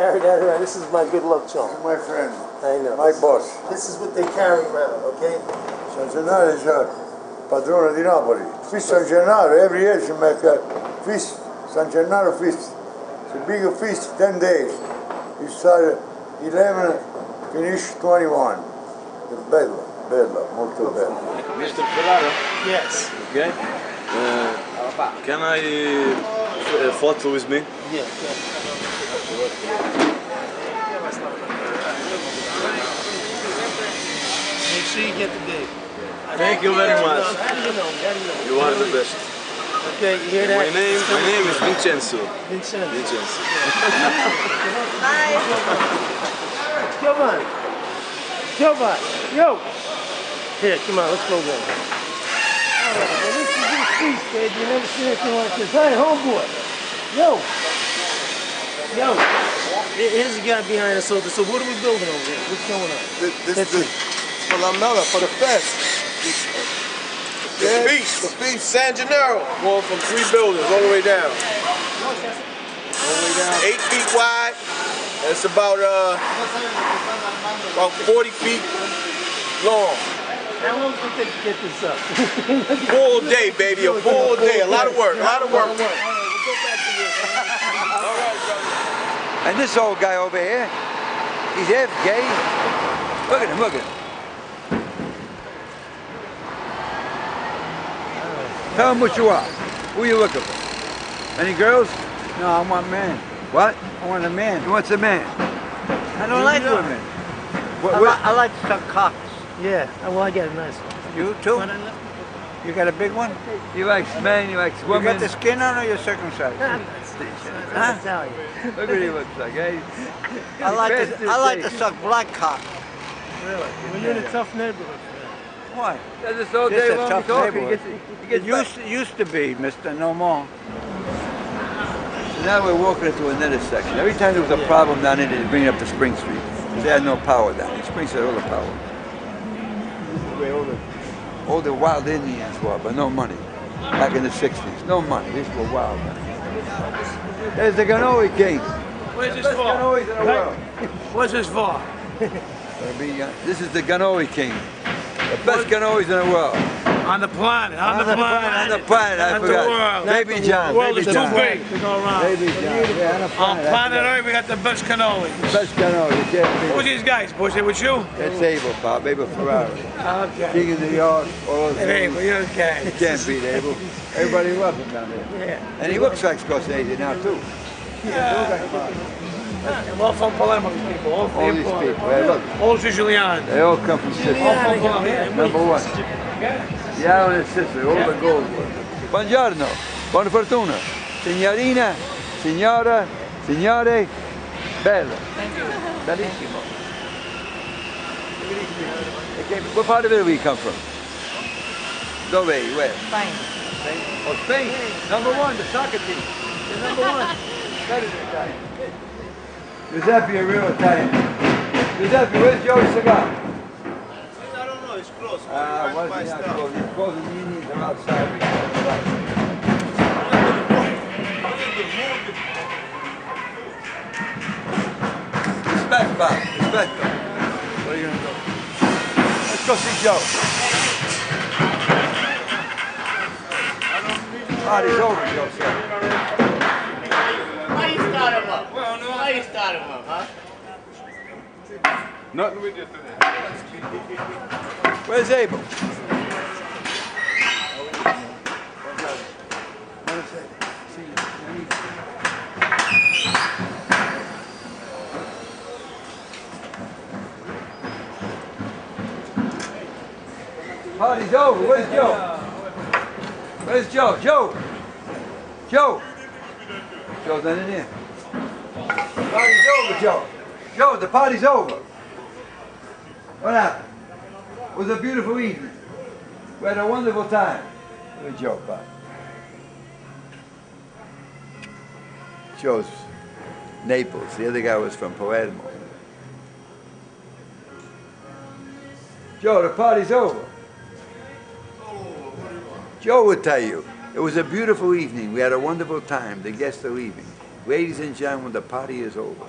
carry that around. This is my good luck charm. My friend. I know. My boss. This is what they carry around, okay? San Gennaro is a padrone di Napoli. Feast San Gennaro, every year she make a feast, San Gennaro feast. It's a big feast, 10 days. You start 11, finish 21. It's bello, bello, molto bello. Mr. Ferrara? Yes. Okay. Can I photo with me? Yeah. Make sure you get the date. Thank you very much. You are the best. Okay, you hear that? My name is Vincenzo. Vincenzo. Bye. Come on. Yo. Here, come on, let's go then. Alright, well, this is your feast, baby. You never seen anything like this. Hey, homeboy. Yo. Here's the guy behind us. So what are we building over here? What's going on? This is for La Mela, for the fest. The feast, San Gennaro. Going from 3 buildings all the way down. 8 feet wide. And it's about 40 feet long. How long does it take to get this up? Full day, baby, a full day. A lot of work, All right, we'll go back to this. All right, brother. And this old guy over here, he's half gay. Look at him, look at him. Tell him what you are. Who you looking for? Any girls? No, I want man. What? I want a man. He wants a man. I don't like women. I like to suck cocks. Yeah, well, I got a nice one. You too? You got a big one? He likes men, he likes You women. got the skin on or you're circumcised? I'm Italian. Look what he looks like, eh? I like to suck black cock. Really? Well, you're in a tough neighborhood. Why? Does this all This day is a long tough talking. neighborhood. He gets Used to be, mister, no more. So now we're walking into another section. Every time there was a problem down there, they'd bring it up to Spring Street. Because they had no power down there. Spring Street had all the power. This is where all the wild Indians were, but no money. Back in the 60s. No money. These were wild. There's the Ganoe King. Where's this Best Ganoes in the world. What's this for? This is the Ganoe King. The best Ganoes in the world. On the planet. On the planet, I forgot. Baby John. The world is too John. big to go around. Baby John. Yeah, on the On planet. planet Earth, we got the best cannoli. Best Ganoe. You can't beat Who's it. these guys? Boys, they with you? That's Abel, Bob. Abel Ferrara. Okay. King of New York. All those Hey, things. well, you're okay. You can't beat Abel. Everybody loves him down there. Yeah. And he looks like Scorsese now, too. I'm all from Palermo, these people. All All these people. Hey, look. All Sicilian. They all come from Sicily. All from Palermo. Number one. Yeah, and Sicily. All the gold. Buongiorno. Buona fortuna. Signorina, signora, signore. Bello. Bellissimo. What part of Italy you come from? Dove? Where? Spain. Spain? Oh, Spain. Number one, the soccer team. They're number one. That is Italian. Giuseppe, a real Italian. Giuseppe, where's Joe's cigar? I don't know, it's close. What's he not close? He's closing the Indians are outside. Respect, Bob. Respect, Bob. Where are you going to go? Let's go see Joe. Party's over, Joe said. Why you start him up? Why you start him up, huh? Nothing with you today. Where's Abel? Party's over. Where's Joe? Where's Joe? Joe! Joe! Joe's not in here. Party's over, Joe. Joe, the party's over. What happened? It was a beautiful evening. We had a wonderful time. Where's Joe, Bob? Joe's Naples. The other guy was from Palermo. Joe, the party's over. Joe would tell you, it was a beautiful evening. We had a wonderful time. The guests are leaving. Ladies and gentlemen, the party is over.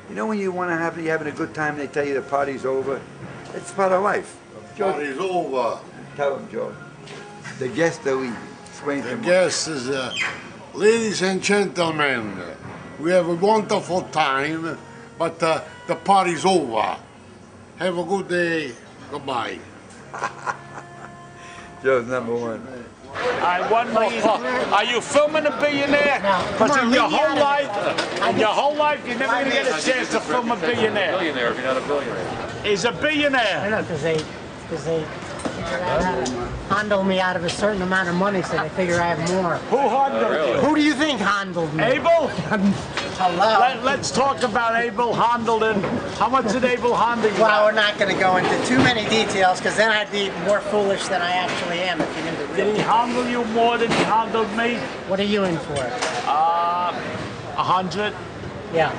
You know when you want to have, you're having a good time, they tell you the party's over? It's part of life. Joe, Party's over. tell them, Joe. The guests are leaving. Explain to The them. guests is, ladies and gentlemen, we have a wonderful time, but the party's over. Have a good day. Goodbye. Joe's number one. One more call. Are you filming a billionaire? Because in your whole life, you're never going to get a chance to film a billionaire. Billionaire if you're not a billionaire. He's a I billionaire. know, because they figured out how to handle me out of a certain amount of money, so they figure I have more. Who handled you? Who do you think handled me? Abel? Hello? Let's talk about Abel handling. How much did Abel handle you? Well, we're not going to go into too many details, because then I'd be more foolish than I actually am if you knew the Did real. he handle you more than he handled me? What are you in for? 100. Yeah.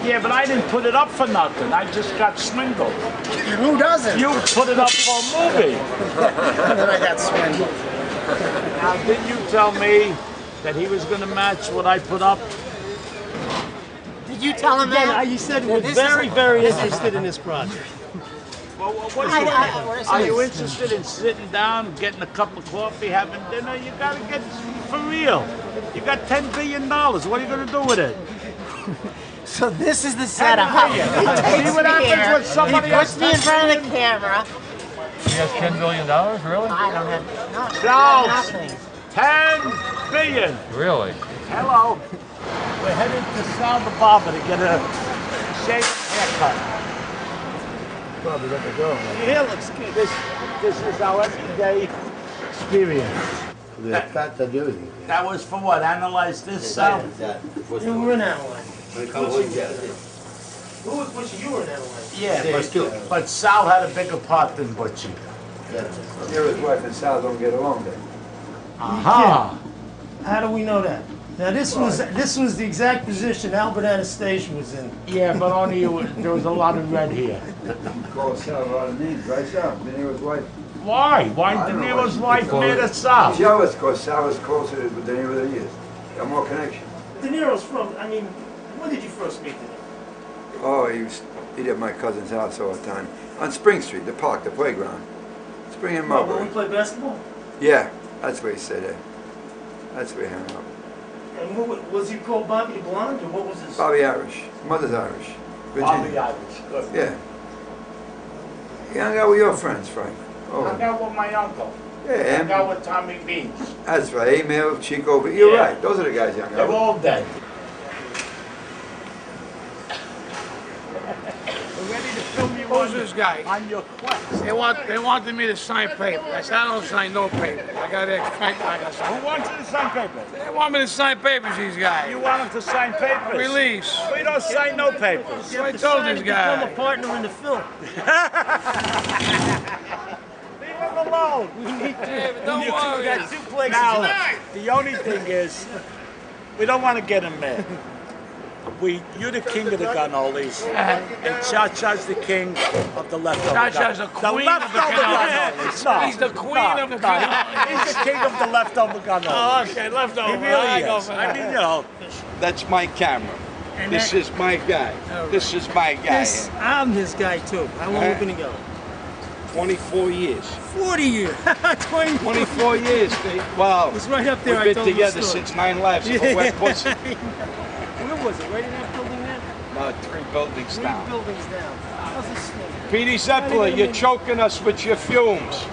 Yeah, but I didn't put it up for nothing. I just got swindled. Who doesn't? You put it up for a movie. And then I got swindled. Now, didn't you tell me that he was going to match what I put up? Did you tell him that? You said we're very, very interested in this project. Well, what are you interested in sitting down, getting a cup of coffee, having dinner? You got to get for real. You got $10 billion. What are you going to do with it? So this is the setup. He See what happens when somebody He puts me in front of the camera. He has $10 billion, really? I don't have Charles. nothing. 10 billion. Really? Hello. We're headed to Sal the Barber to get a shaved haircut. Probably let me go. Your hair looks good. This is our everyday experience. That was for what? Analyze this, Sal? You were in Adelaide. Who was Butchie? You were in Adelaide. Yeah, but Sal had a bigger part than Butchie. Here his wife and Sal don't get along then. Aha. How do we know that? Now this was the exact position Albert Anastasia was in. Yeah, but only there was a lot of red here. Call Sal a lot of names, right, Sal? De Niro's wife. Why? Why De Niro's wife made us Sal? Jealous because Sal was closer to De Niro than he is. Got more connection. De Niro's from, I mean, when did you first meet De Niro? Oh, he'd at my cousin's house all the time. On Spring Street, the park, the playground. Spring and When we Mulberry. played basketball? Yeah, that's where he stayed at. That's where he hung out. And what, was he called Bobby the Blonde, or what was his? Bobby Irish. His mother's Irish. Bobby Virginia. Irish. Good. Yeah. He hung out with your friends, Frank. Oh. Hung out with my uncle. Yeah, Hung out with Tommy Beans. that's right. Emil, Chico, but you're Yeah. right. Those are the guys you hung They're out with. all dead. Who's this guy? On your quest. They wanted me to sign paper. I said, I don't sign no paper. I got extra. I got Who wants you to sign papers? They want me to sign papers, these guys. You want them to sign papers? Release. We don't sign no papers. So I told this Become guy. a partner in the film. Leave him alone. Hey, but don't worry. got two places Now, left. the only thing is, we don't want to get him mad. You're the king of the gunolies, and Cha-Cha's the king of the leftover Cha-Cha's the queen of the gunolies. No, He's the queen of the gunolies. He's the king of the leftover gunolies. Oh, okay, leftover. He really is. I mean, you know. That's my camera. And This that- is my guy. This is my guy. This, I'm his guy too. How long have we been together? 24 years. 40 years. 20. 24 years. Wow. It was right up there. I We've told been the together story. since 9 lives of a wet pussy. Where was it? Right in that building there? No, 3 buildings 3 down. buildings down. How's this snake? Petey Zeppelin, you're choking us with your fumes.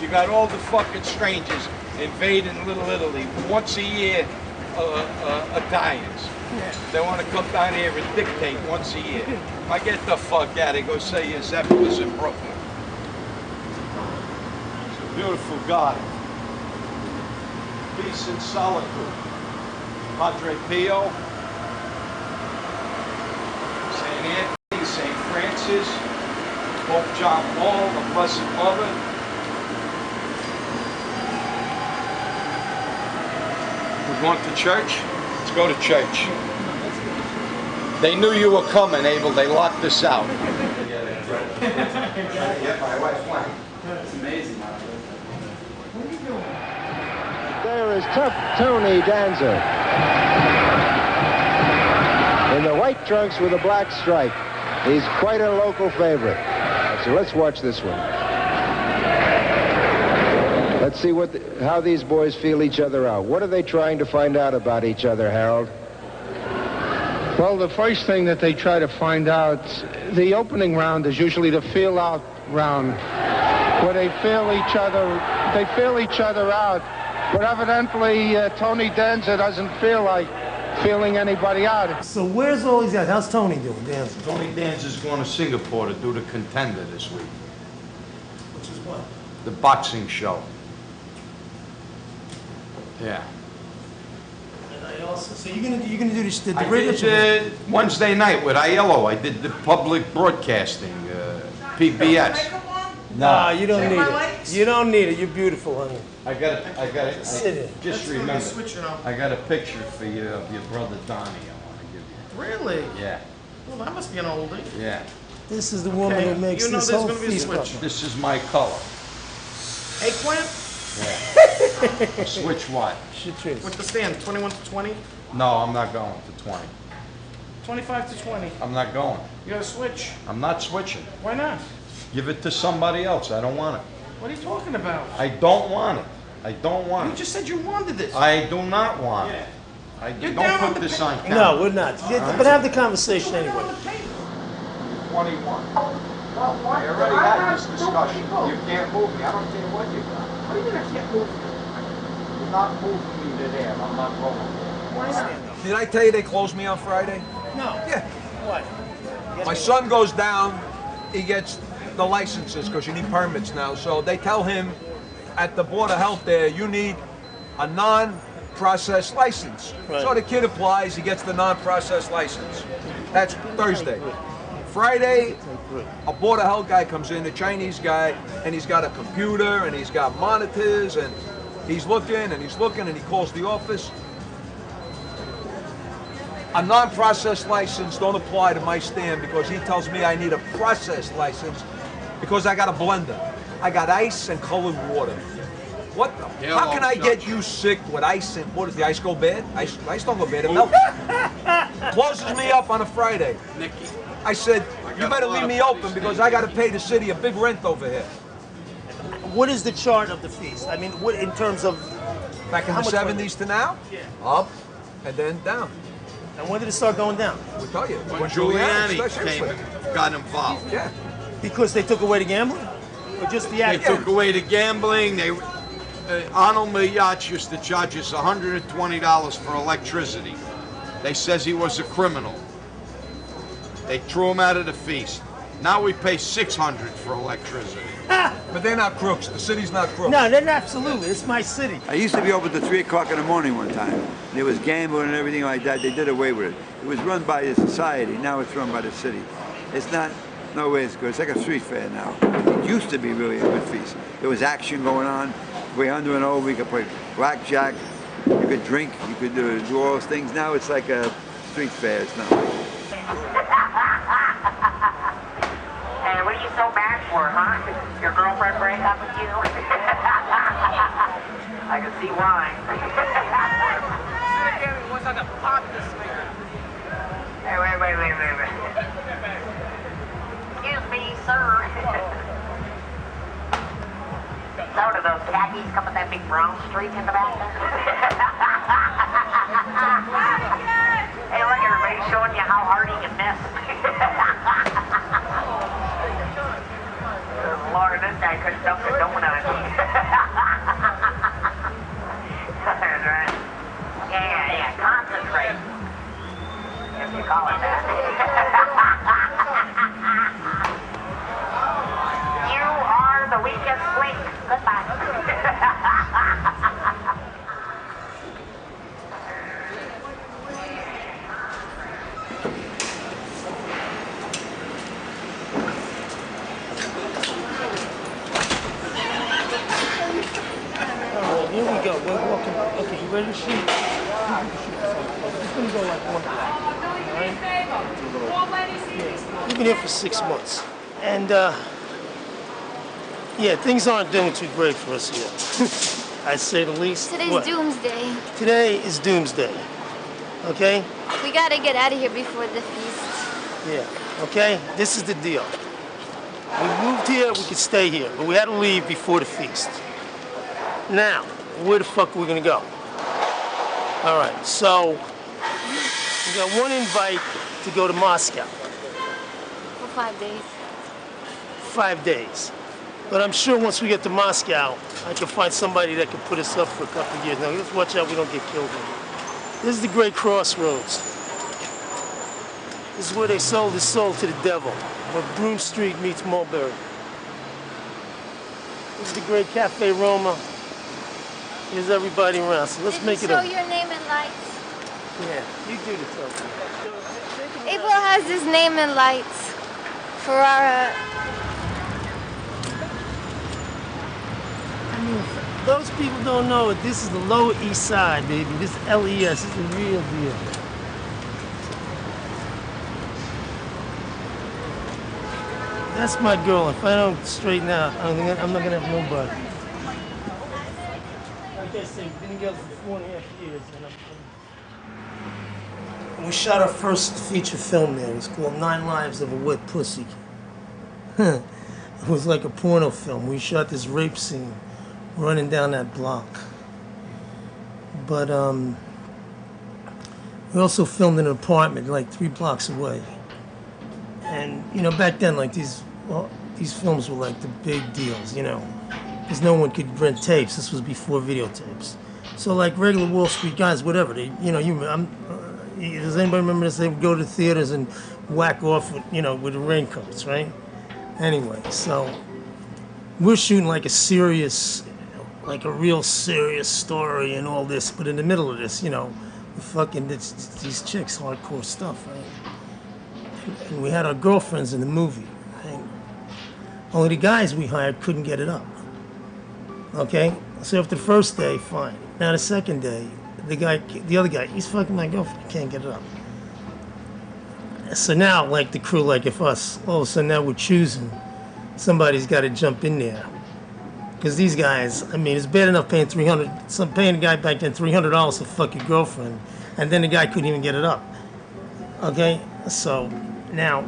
You got all the fucking strangers invading Little Italy once a year, Italians. They want to come down here and dictate once a year. I get the fuck out of here. Go say your Zeppelin's in Brooklyn. It's a beautiful garden. Peace and solitude. Padre Pio. St. Anthony, St. Francis, Pope John Paul, the Blessed Mother. We're going to church? Let's go to church. They knew you were coming, Abel. They locked us out. There is Tony Danza. in the white trunks with a black stripe. He's quite a local favorite. So let's watch this one. Let's see how these boys feel each other out. What are they trying to find out about each other, Harold? Well, the first thing that they try to find out, the opening round is usually the feel-out round, where they feel each other out. But evidently, Tony Danza doesn't feel like feeling anybody out. So where's all these guys? How's Tony doing, Danza? Tony Danza's going to Singapore to do the Contender this week. Which is what? The boxing show. Yeah. And I also, so you're gonna do this the radio Wednesday night with Aiello. I did the public broadcasting, PBS. Nah, you don't need it. You don't need it. You're beautiful, honey. I got it. Sit in. Just remember, I got a picture for you of your brother Donnie I want to give you. Really? Yeah. Well, that must be an oldie. Yeah. This is the woman who makes you know this there's whole gonna be a feast switch. up. This is my color. Eggplant? Yeah. Switch what? With the stand, 21 to 20? No, I'm not going to 20. 25 to 20. I'm not going. You gotta switch. I'm not switching. Why not? Give it to somebody else. I don't want it. What are you talking about? I don't want it. I don't want it. You just said you wanted this. I do not want it. You're Don't down put on the this on camera. No, we're not. But have the conversation anyway. 21. I already had this discussion. You can't move me. I don't care what you got. What do you mean I can't move you? You're not moving me to there. I'm not going there. Why not? Did I tell you they closed me on Friday? No. Yeah. What? My son goes down, he gets the licenses because you need permits now. So they tell him at the Board of Health there, you need a non-process license. Right. So the kid applies, he gets the non-process license. That's Thursday. Friday, a Board of Health guy comes in, a Chinese guy, and he's got a computer and he's got monitors and he's looking and he's looking and he calls the office. A non-process license don't apply to my stand because he tells me I need a process license because I got a blender. I got ice and colored water. What the? How can I get you sick with ice and what? Does the ice go bad? Ice don't go bad, it melts. Closes me up on a Friday. I said, you better leave me open because I got to pay the city a big rent over here. What is the chart of the feast? I mean, what in terms of back in the 70s to now? Yeah. Up and then down. And when did it start going down? We'll tell you. When Giuliani came and got involved. Yeah. Because they took away the gambling? Or just the They acting? took away the gambling. They Arnold Malyach used to charge us $120 for electricity. They says he was a criminal. They threw him out of the feast. Now we pay $600 for electricity. But they're not crooks. The city's not crooks. No, they're not, absolutely. It's my city. I used to be open to 3 o'clock in the morning one time. There was gambling and everything like that. They did away with it. It was run by the society. Now it's run by the city. It's not, no way it's good. It's like a street fair now. It used to be really a good feast. There was action going on. Way under and over. You could play blackjack. You could drink. You could do all those things. Now it's like a street fair. It's not. Hey, what are you so bad for, huh? Your girlfriend break up with you? I can see why. Once I got pop this thing. Hey, wait. Excuse me, sir. So do those khakis come with that big brown streak in the back? Hey, look, everybody's showing you how hard he can miss. Lord, this guy could dump a donut. That's right. Yeah, concentrate. If you call it that. You are the weakest link. Goodbye. Here we go. We're walking. Okay, you ready to shoot? It's gonna go like 1 block. Alright? Yeah. We've been here for 6 months. And yeah, things aren't doing too great for us here. I'd say the least. Today's What? doomsday. Today is doomsday. Okay? We gotta get out of here before the feast. Yeah. Okay? This is the deal. We moved here, we could stay here, but we had to leave before the feast. Now, where the fuck are we gonna go? All right, so we got one invite to go to Moscow. For 5 days. 5 days. But I'm sure once we get to Moscow, I can find somebody that can put us up for a couple of years. Now, let's watch out we don't get killed here. This is the Great Crossroads. This is where they sold his soul to the devil, where Broome Street meets Mulberry. This is the Great Cafe Roma. Here's everybody around, so let's make it Show up. your name in lights. Yeah, you do the talking. Abel has his name in lights. Ferrara. I mean, those people don't know it. This is the Lower East Side, baby. This is LES. This is the real deal. That's my girl. If I don't straighten out, I'm not gonna have nobody. Like I said, we've been together for 4.5 years, and we shot our first feature film there. It was called 9 Lives of a Wet Pussy. It was like a porno film. We shot this rape scene running down that block. But we also filmed in an apartment like 3 blocks away. And you know, back then, like these films were like the big deals, you know, because no one could rent tapes. This was before videotapes. So like regular Wall Street guys, whatever, they, you know, does anybody remember this? They would go to theaters and whack off, with, you know, with the raincoats, right? Anyway, so we're shooting like a real serious story and all this, but in the middle of this, you know, these chicks, hardcore stuff, right? And we had our girlfriends in the movie, right? Only the guys we hired couldn't get it up. Okay? So after the first day, fine. Now the second day, the other guy, he's fucking my girlfriend, he can't get it up. So now, like the crew, like if us, all of a sudden now we're choosing, somebody's got to jump in there. Because these guys, I mean, it's bad enough paying paying a guy back then $300 to fuck your girlfriend, and then the guy couldn't even get it up. Okay? So now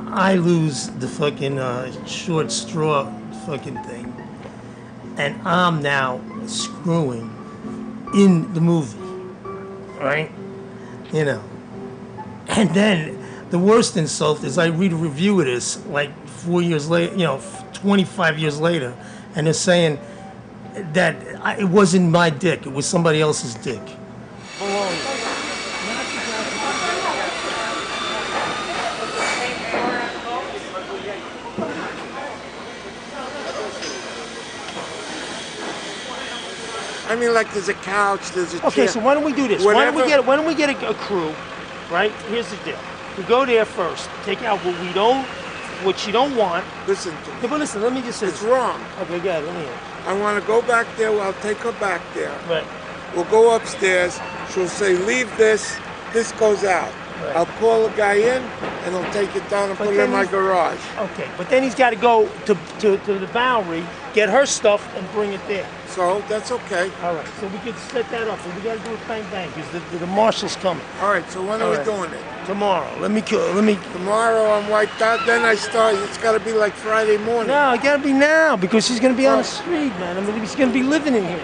I lose the fucking short straw fucking thing, and I'm now screwing in the movie, right? You know. And then the worst insult is I read a review of this like 4 years later, you know, 25 years later, and they're saying that it wasn't my dick, it was somebody else's dick. I mean, like there's a couch, there's a chair. Okay, so why don't we do this? Whatever. Why don't we get a crew, right? Here's the deal. We go there first, take out what you don't want. Listen to me. Yeah, but listen, let me just say it's wrong. Okay, got it. Let me hear. I want to go back there. Well, I'll take her back there. Right. We'll go upstairs. She'll say, leave this. This goes out. Right. I'll call a guy in, and he'll take it down and put it in my garage. Okay, but then he's got to go to the Bowery, get her stuff, and bring it there. So that's okay. All right, so we could set that up, but we got to do it bang bang because the marshal's coming. All right, so when are we doing it? Tomorrow. Tomorrow I'm wiped out. Then I start. It's got to be like Friday morning. No, it got to be now because she's going to be on the street, man. I mean, she's going to be living in here.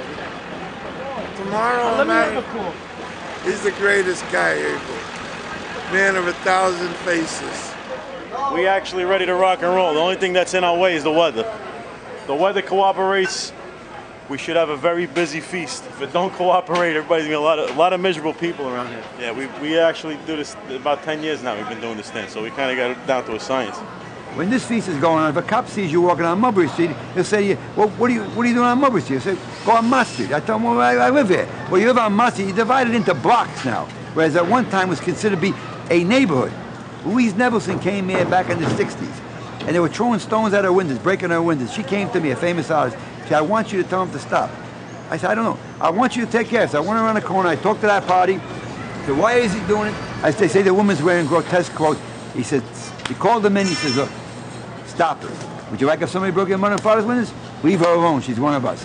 Tomorrow I'm out. He's the greatest guy, Abel. Man of 1,000 faces. We actually ready to rock and roll. The only thing that's in our way is the weather. The weather cooperates. We should have a very busy feast. If it don't cooperate, everybody's gonna be a lot of miserable people around here. Yeah, we actually do this about 10 years now. We've been doing this thing, so we kind of got it down to a science. When this feast is going on, if a cop sees you walking on Mulberry Street, he'll say to you, well, what are you doing on Mulberry Street? He'll say, go on Mott Street. I tell him, well, I live here. Well, you live on Mott Street. You're divided into blocks now, whereas at one time was considered to be a neighborhood. Louise Nevelson came here back in the 60s, and they were throwing stones at her windows, breaking her windows. She came to me, a famous artist. She said, I want you to tell them to stop. I said, I don't know. I want you to take care. So I went around the corner. I talked to that party. I said, why is he doing it? I said, they say the woman's wearing grotesque clothes. He said, he called them in. He says, look, stop her. Would you like if somebody broke your mother and father's windows? Leave her alone. She's one of us.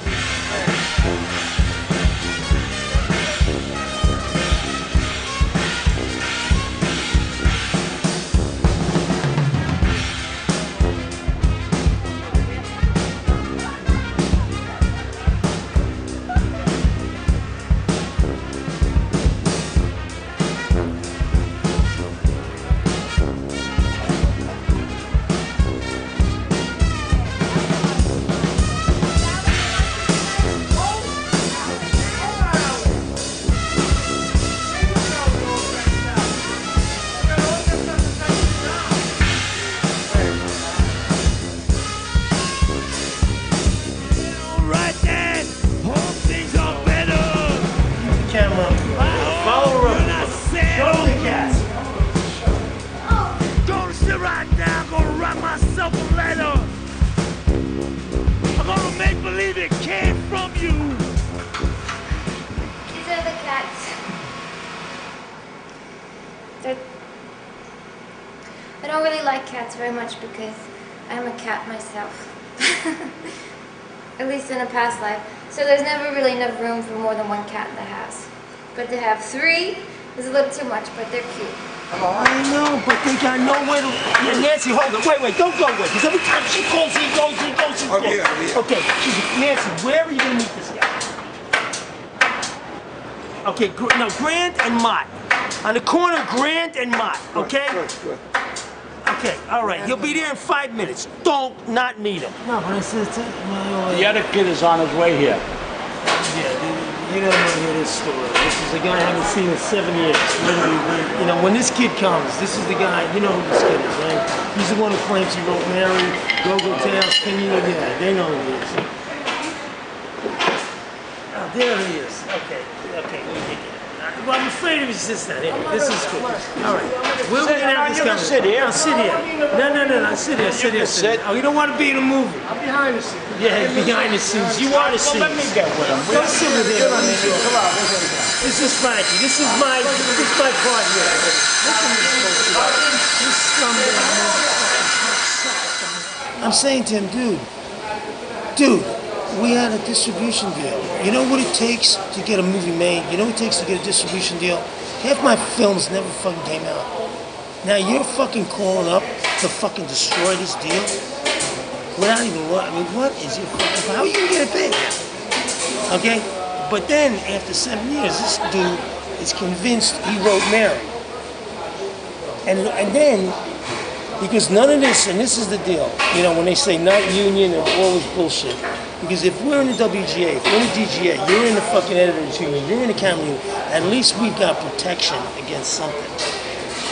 like cats very much because I'm a cat myself. At least in a past life. So there's never really enough room for more than one cat in the house. But to have 3 is a little too much, but they're cute. I know, but they got nowhere to... Yeah, Nancy, hold it. Wait, don't go away. Because every time she calls, he goes. Okay, yeah. Okay, Nancy, where are you going to meet this guy? Okay, no, Grant and Mott. On the corner of Grant and Mott, okay? Good. Okay, all right. He'll be there in 5 minutes. Don't not meet him. No, but it's The other kid is on his way here. Yeah, you don't want to hear this story. This is a guy I haven't seen in 7 years. Literally, you know, when this kid comes, this is the guy, you know who this kid is, right? He's the one who claims he wrote Mary, Go-Go Tales, Can You? Yeah, they know who he is. Oh, there he is. Okay, we take it. Well, I'm afraid of his sister. This is good. All right. We're going to have this conversation. Sit here. No, sit here. No. Sit here. Sit. Oh, you don't want to be in a movie. I'm behind the scenes. Yeah, behind the scenes. You want to see. Let me get with him. Don't sit with him. Come on, This is Frankie. This is my partner. This scumbag. I'm saying to him, dude, we had a distribution deal. You know what it takes to get a movie made? You know what it takes to get a distribution deal? Half my films never fucking came out. Now you're fucking calling up to fucking destroy this deal? Without even, I mean, what is your fucking, how are you gonna get it paid? Okay? But then, after 7 years, this dude is convinced he wrote Mary. And then, because none of this, and this is the deal, you know, when they say not union and all this bullshit, because if we're in the WGA, if we're in the DGA, you're in the fucking editor's union, you're in the camera union, at least we've got protection against something.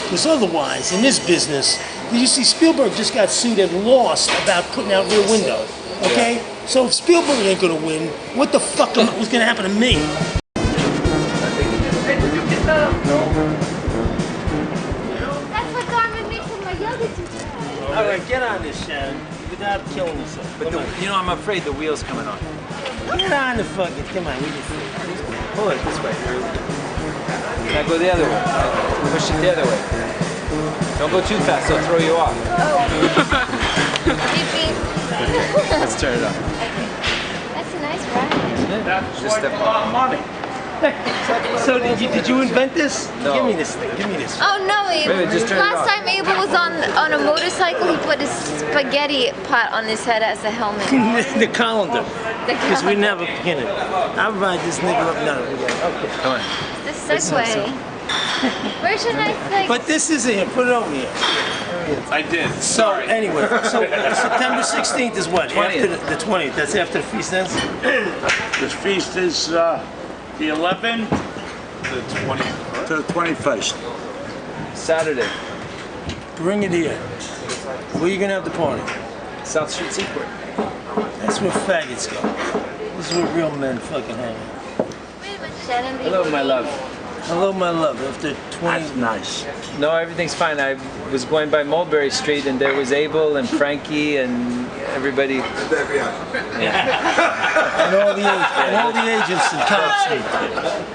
Because otherwise, in this business, you see Spielberg just got sued and lost about putting out Rear Window, okay? Yeah. So if Spielberg ain't gonna win, what the fuck was gonna happen to me? That's what Carmen makes in my yoga teacher. All right, get on this, Sharon, without killing yourself. But you know, I'm afraid the wheel's coming on. Get on the fucking, come on, we just pull it this way. Now go the other way. Push it the other way. Don't go too fast, they'll throw you off. Let's turn it on. That's a nice ride. Isn't it? That's Just like step a lot of money. So did you invent this? No. Give me this thing. Give me this. Oh no, Abel. Wait, just turn it Last off. time Abel was on a motorcycle, he put his spaghetti pot on his head as a helmet. The colander. Because we never begin it. I'll ride this nigga up now. Okay. Come on. The Segway. Where's your nice like? But this isn't here. Put it over here. I did. So anyway, so September 16th is what? 20th. After the 20th. That's after the feast ends? This feast is the 11th to the 21st. Saturday. Bring it here. Where are you going to have the party? South Street Seaport. That's where faggots go. This is where real men fucking hang out. Shannon, Hello, my love. Hello, my love. After 20... That's nice. No, everything's fine. I was going by Mulberry Street and there was Abel and Frankie and everybody. And all the agents in Top Street.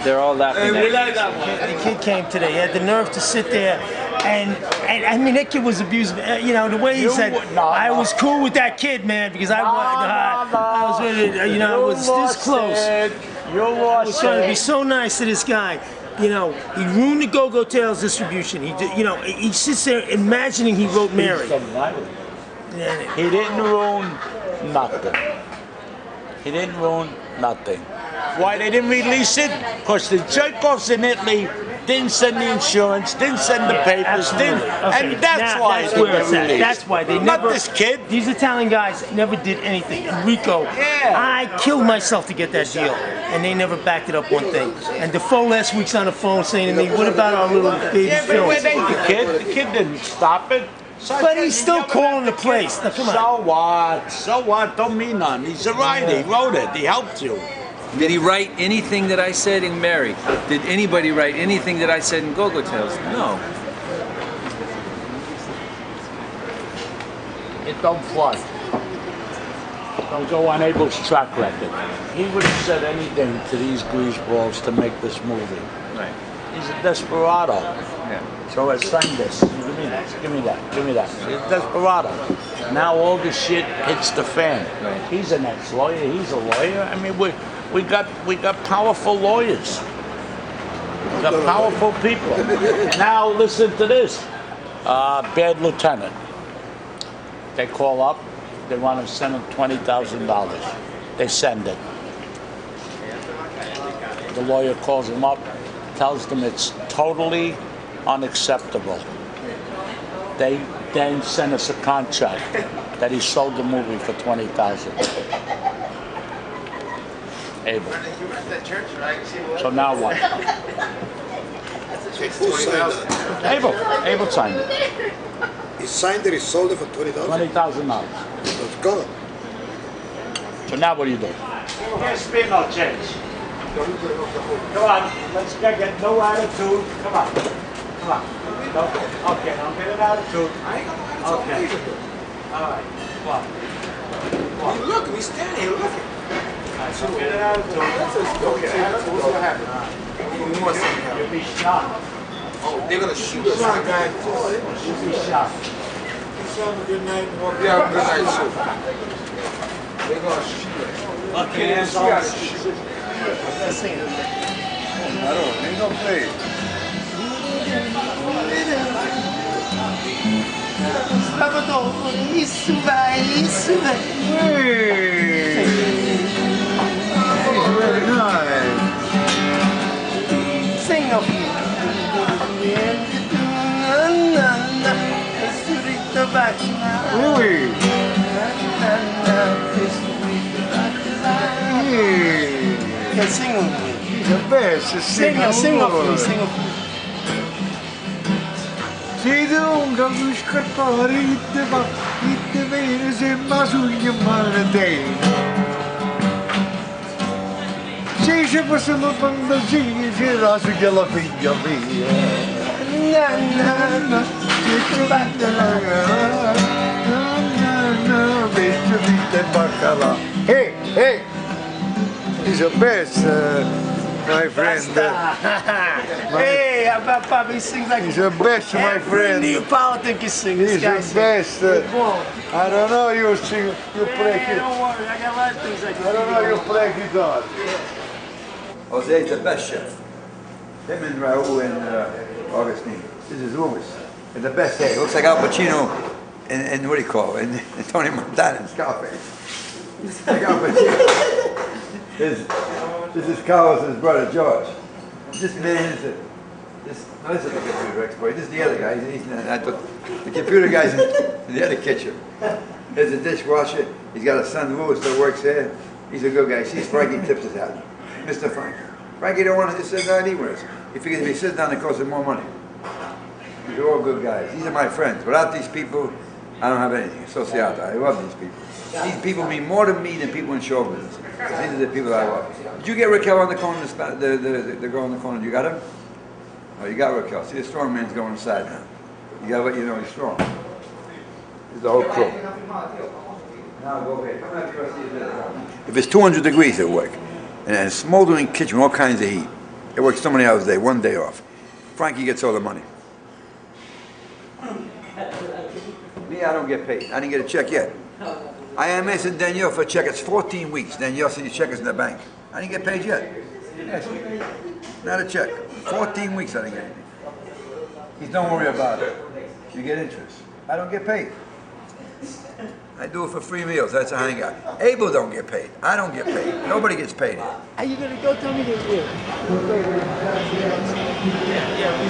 They're all laughing at me. The kid came today. He had the nerve to sit there, and I mean that kid was abused. You know the way he said, "I was cool with that kid, man, because I was ready. You know, it was this close. I was trying to be so nice to this guy." You know, he ruined the Go-Go Tales distribution. He sits there imagining he wrote Mary. He didn't ruin nothing. He didn't ruin nothing. Why they didn't release it? Because the jerk-offs in Italy didn't send the insurance, didn't send the papers, didn't, and that's why that's it where didn't it's get at. released. That's why they Not never. this kid. These Italian guys never did anything. Enrico, I killed myself to get that deal, and they never backed it up one thing. And Defoe last week's on the phone saying to me, "What about our little baby Yeah, but films?" it ain't the kid. The kid didn't stop it. But he's still calling the place. Now, come on. So what? So what? Don't mean none. He's a writer. He wrote it. He helped you. Did he write anything that I said in Mary? Did anybody write anything that I said in Go-Go Tales? No. It don't fly. Don't go on Abel's track record. He would have said anything to these greaseballs to make this movie. Right. He's a desperado. Yeah. So I sang this. You can me that. Give me that. Give me that. Desperado. Now all the shit hits the fan. He's an ex-lawyer. He's a lawyer. I mean, we got powerful lawyers. We got powerful people. Now listen to this. Bad lieutenant. They call up. They want to send him $20,000. They send it. The lawyer calls him up, tells them it's totally unacceptable. They then send us a contract that he sold the movie for $20,000. Abel. So now what? Abel signed it. He signed it, he sold it for $20,000? $20,000. That's good. So now what do you do? There's been no change. Come on, let's get no attitude. Come on. Come on. No, okay, don't get an attitude. Okay. All right. What? Look, we stand here, look. Don't get an attitude. Okay, attitude. What's gonna happen? You'll be shot. Oh, they're gonna shoot us. You'll be shot. Have a good night. Yeah, have a good night, too. They're gonna shoot us. Okay, We gotta shoot. I don't, they don't play. Isso vai, isso vai. It's very nice. Sing of me. Really? Yeah, sing with me. The best. Sing of me, sing of me. Tidunga mi scarpare itte bene se ma sugli male dei. Se ci fossimo fantasie ci la sugli alla figlia mia. Na na na, ci trovate la na na na, bestia vita e baccalà. Hey, hey! He's the best, my friend. Hey, Papa, he sings like he's the best, my friend. New power think he sings. This He's guy the best. I don't know you sing, you play Hey, don't worry, I got a lot of things I can I don't know you play guitar. Jose's the best chef. Him and Raul and Augustine. This is Lewis. They're the best. Hey, looks like Al Pacino and what do you call it? And Tony Montana and Scarface. Like Al Pacino. This is Carlos' brother George. This man is this is the computer expert. This is the other guy. The computer guy's in the other kitchen. There's a dishwasher. He's got a son Louis that works there. He's a good guy. See, Frankie tips his hat. Mr. Frank. Frankie don't want to sit down anywhere. He figures if he sits down, it costs him more money. These are all good guys. These are my friends. Without these people, I don't have anything. Sociata. I love these people. These people mean more to me than people in show business. These are the people I love. Did you get Raquel on the corner, the girl on the corner? You got him? Oh, you got Raquel. See, the strong man's going inside now. You got to let you know he's strong. This is the whole crew. Now go ahead. If it's 200 degrees, it'll work. And a smoldering kitchen, all kinds of heat. It works so many hours a day, one day off. Frankie gets all the money. Me, I don't get paid. I didn't get a check yet. I am asking Danielle for a check. It's 14 weeks. Danielle said your check is in the bank. I didn't get paid yet. Yes. Not a check. 14 weeks I didn't get anything. He said, don't worry about it. You get interest. I don't get paid. I do it for free meals. That's how I got. Abel don't get paid. I don't get paid. Nobody gets paid here. Are you gonna go? Tell me this. Yeah, we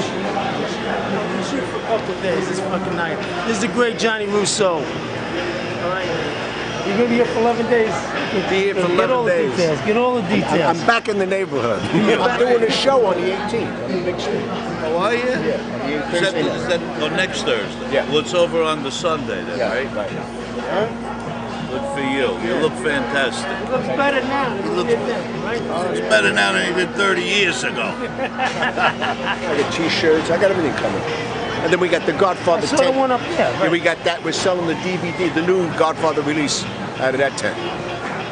shoot for a couple of days this fucking night. This is the great Johnny Russo. All right. You're gonna be here for 11 days. Be here for 11 Get all days. the details. Get all the details. I'm back in the neighborhood. I'm doing a show on the 18th on the big stage. Oh, are you? Yeah. Is that next Thursday? Yeah. Well, it's over on the Sunday then, right? Huh? Good for you. You look fantastic. It looks better now than it did then, right? It's better now than you did 30 years ago. I got t-shirts. I got everything coming. And then we got the Godfather I saw 10. the one up there. Yeah, we got that. We're selling the DVD, the new Godfather release out of that tent.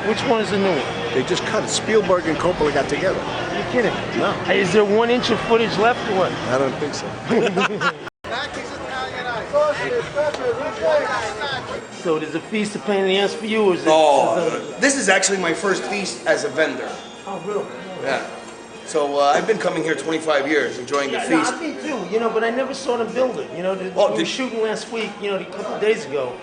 Which one is the new one? They just cut it. Spielberg and Coppola got together. Are you kidding? No. Is there 1 inch of footage left or what? I don't think so. So it is a feast of pain in the ass for you, or is it? Oh, this is actually my first feast as a vendor. Oh, really? Yeah. So I've been coming here 25 years, enjoying the feast. No, me too, you know, but I never saw them build it. You know, we were shooting last week, you know, a couple of days ago.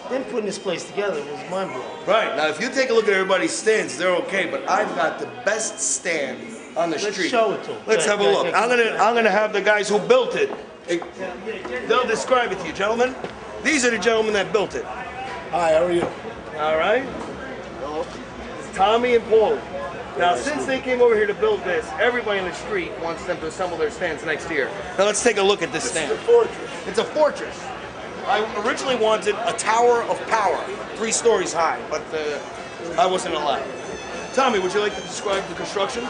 Them putting this place together was mind-blowing. Right, now if you take a look at everybody's stands, they're okay, but I've got the best stand on the street. Let's show it to them. Let's have a look. I'm gonna have the guys who built it. They'll describe it to you, gentlemen. These are the gentlemen that built it. Hi, how are you? All right. Hello. It's Tommy and Paulie. Now, since they came over here to build this, everybody in the street wants them to assemble their stands next year. Now, let's take a look at this stand. It's a fortress. It's a fortress. I originally wanted a tower of power, 3 stories high, but I wasn't allowed. Tommy, would you like to describe the construction?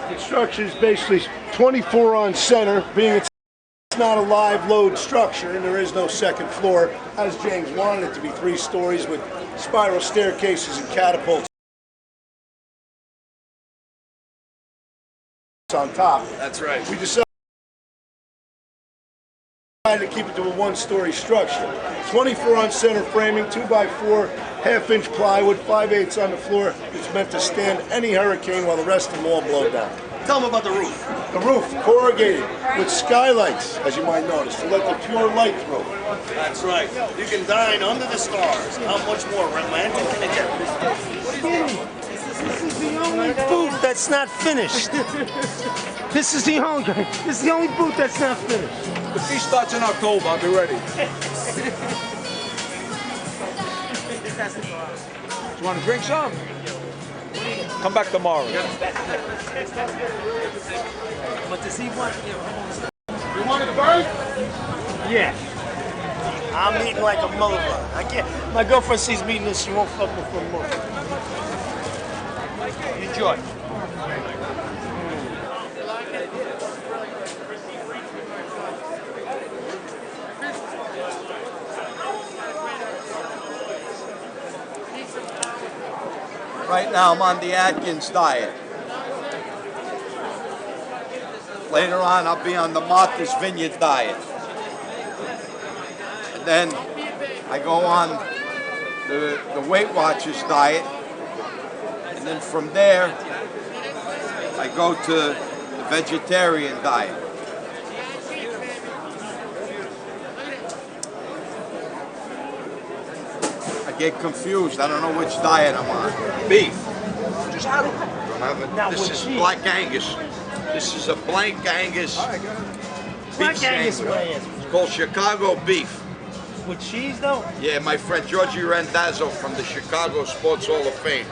Construction is basically 24 on center, being it's not a live load structure and there is no second floor, as James wanted it to be 3 stories with spiral staircases and catapults on top. That's right. We decided to keep it to a 1-story structure. 24 on center framing, 2x4, half-inch plywood, 5/8 on the floor. It's meant to stand any hurricane while the rest of them all blow down. Tell them about the roof. The roof, corrugated, with skylights, as you might notice, to let the pure light through. That's right. You can dine under the stars. How much more romantic can it get? This is the only booth that's not finished. This is the only booth that's not finished. The feast starts in October. I'll be ready. You want to drink some? Come back tomorrow. But does he want? You want it burnt? Yeah. I'm eating like a mother. I can't. My girlfriend sees me eating this, she won't fuck me for a month. Enjoy. Right now I'm on the Atkins diet. Later on I'll be on the Martha's Vineyard diet. And then I go on the Weight Watchers diet. And then from there I go to the vegetarian diet. I get confused. I don't know which diet I'm on. Beef. Just have it. This is Black Angus. This is a Blank Angus Black Angus, what is? It's called Chicago beef. With cheese, though? Yeah, my friend Georgie Randazzo from the Chicago Sports Hall of Fame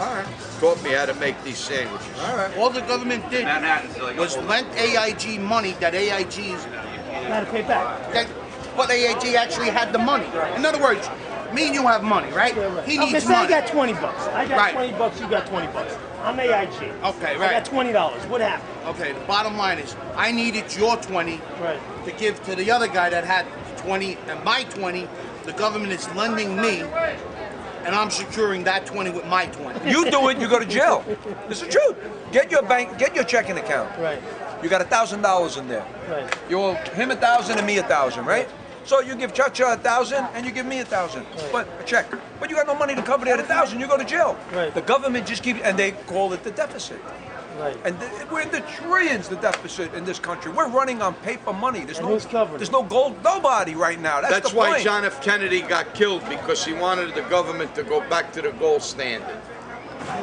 taught me how to make these sandwiches. All the government did was lent AIG money that AIG's... Got to pay back. But AIG actually had the money. In other words, me and you have money, right? He needs so money. I got 20 bucks. I got 20 bucks, you got 20 bucks. I'm AIG. Okay, right. I got $20. What happened? Okay, the bottom line is, I needed your 20 to give to the other guy that had 20 and my 20. The government is lending me, and I'm securing that 20 with my 20. You do it, you go to jail. This is the truth. Get your checking account. Right. You got $1,000 in there. Right. You owe him 1,000 and me 1,000, right? So you give Cha-Cha 1,000 and you give me 1,000. But a check. But you got no money to cover that 1,000. You go to jail. Right. The government just keeps, and they call it the deficit. Right. And we're in the trillions, the deficit in this country. We're running on paper money. There's who's covered? There's no gold. Nobody right now. That's the why point. John F. Kennedy got killed, because he wanted the government to go back to the gold standard.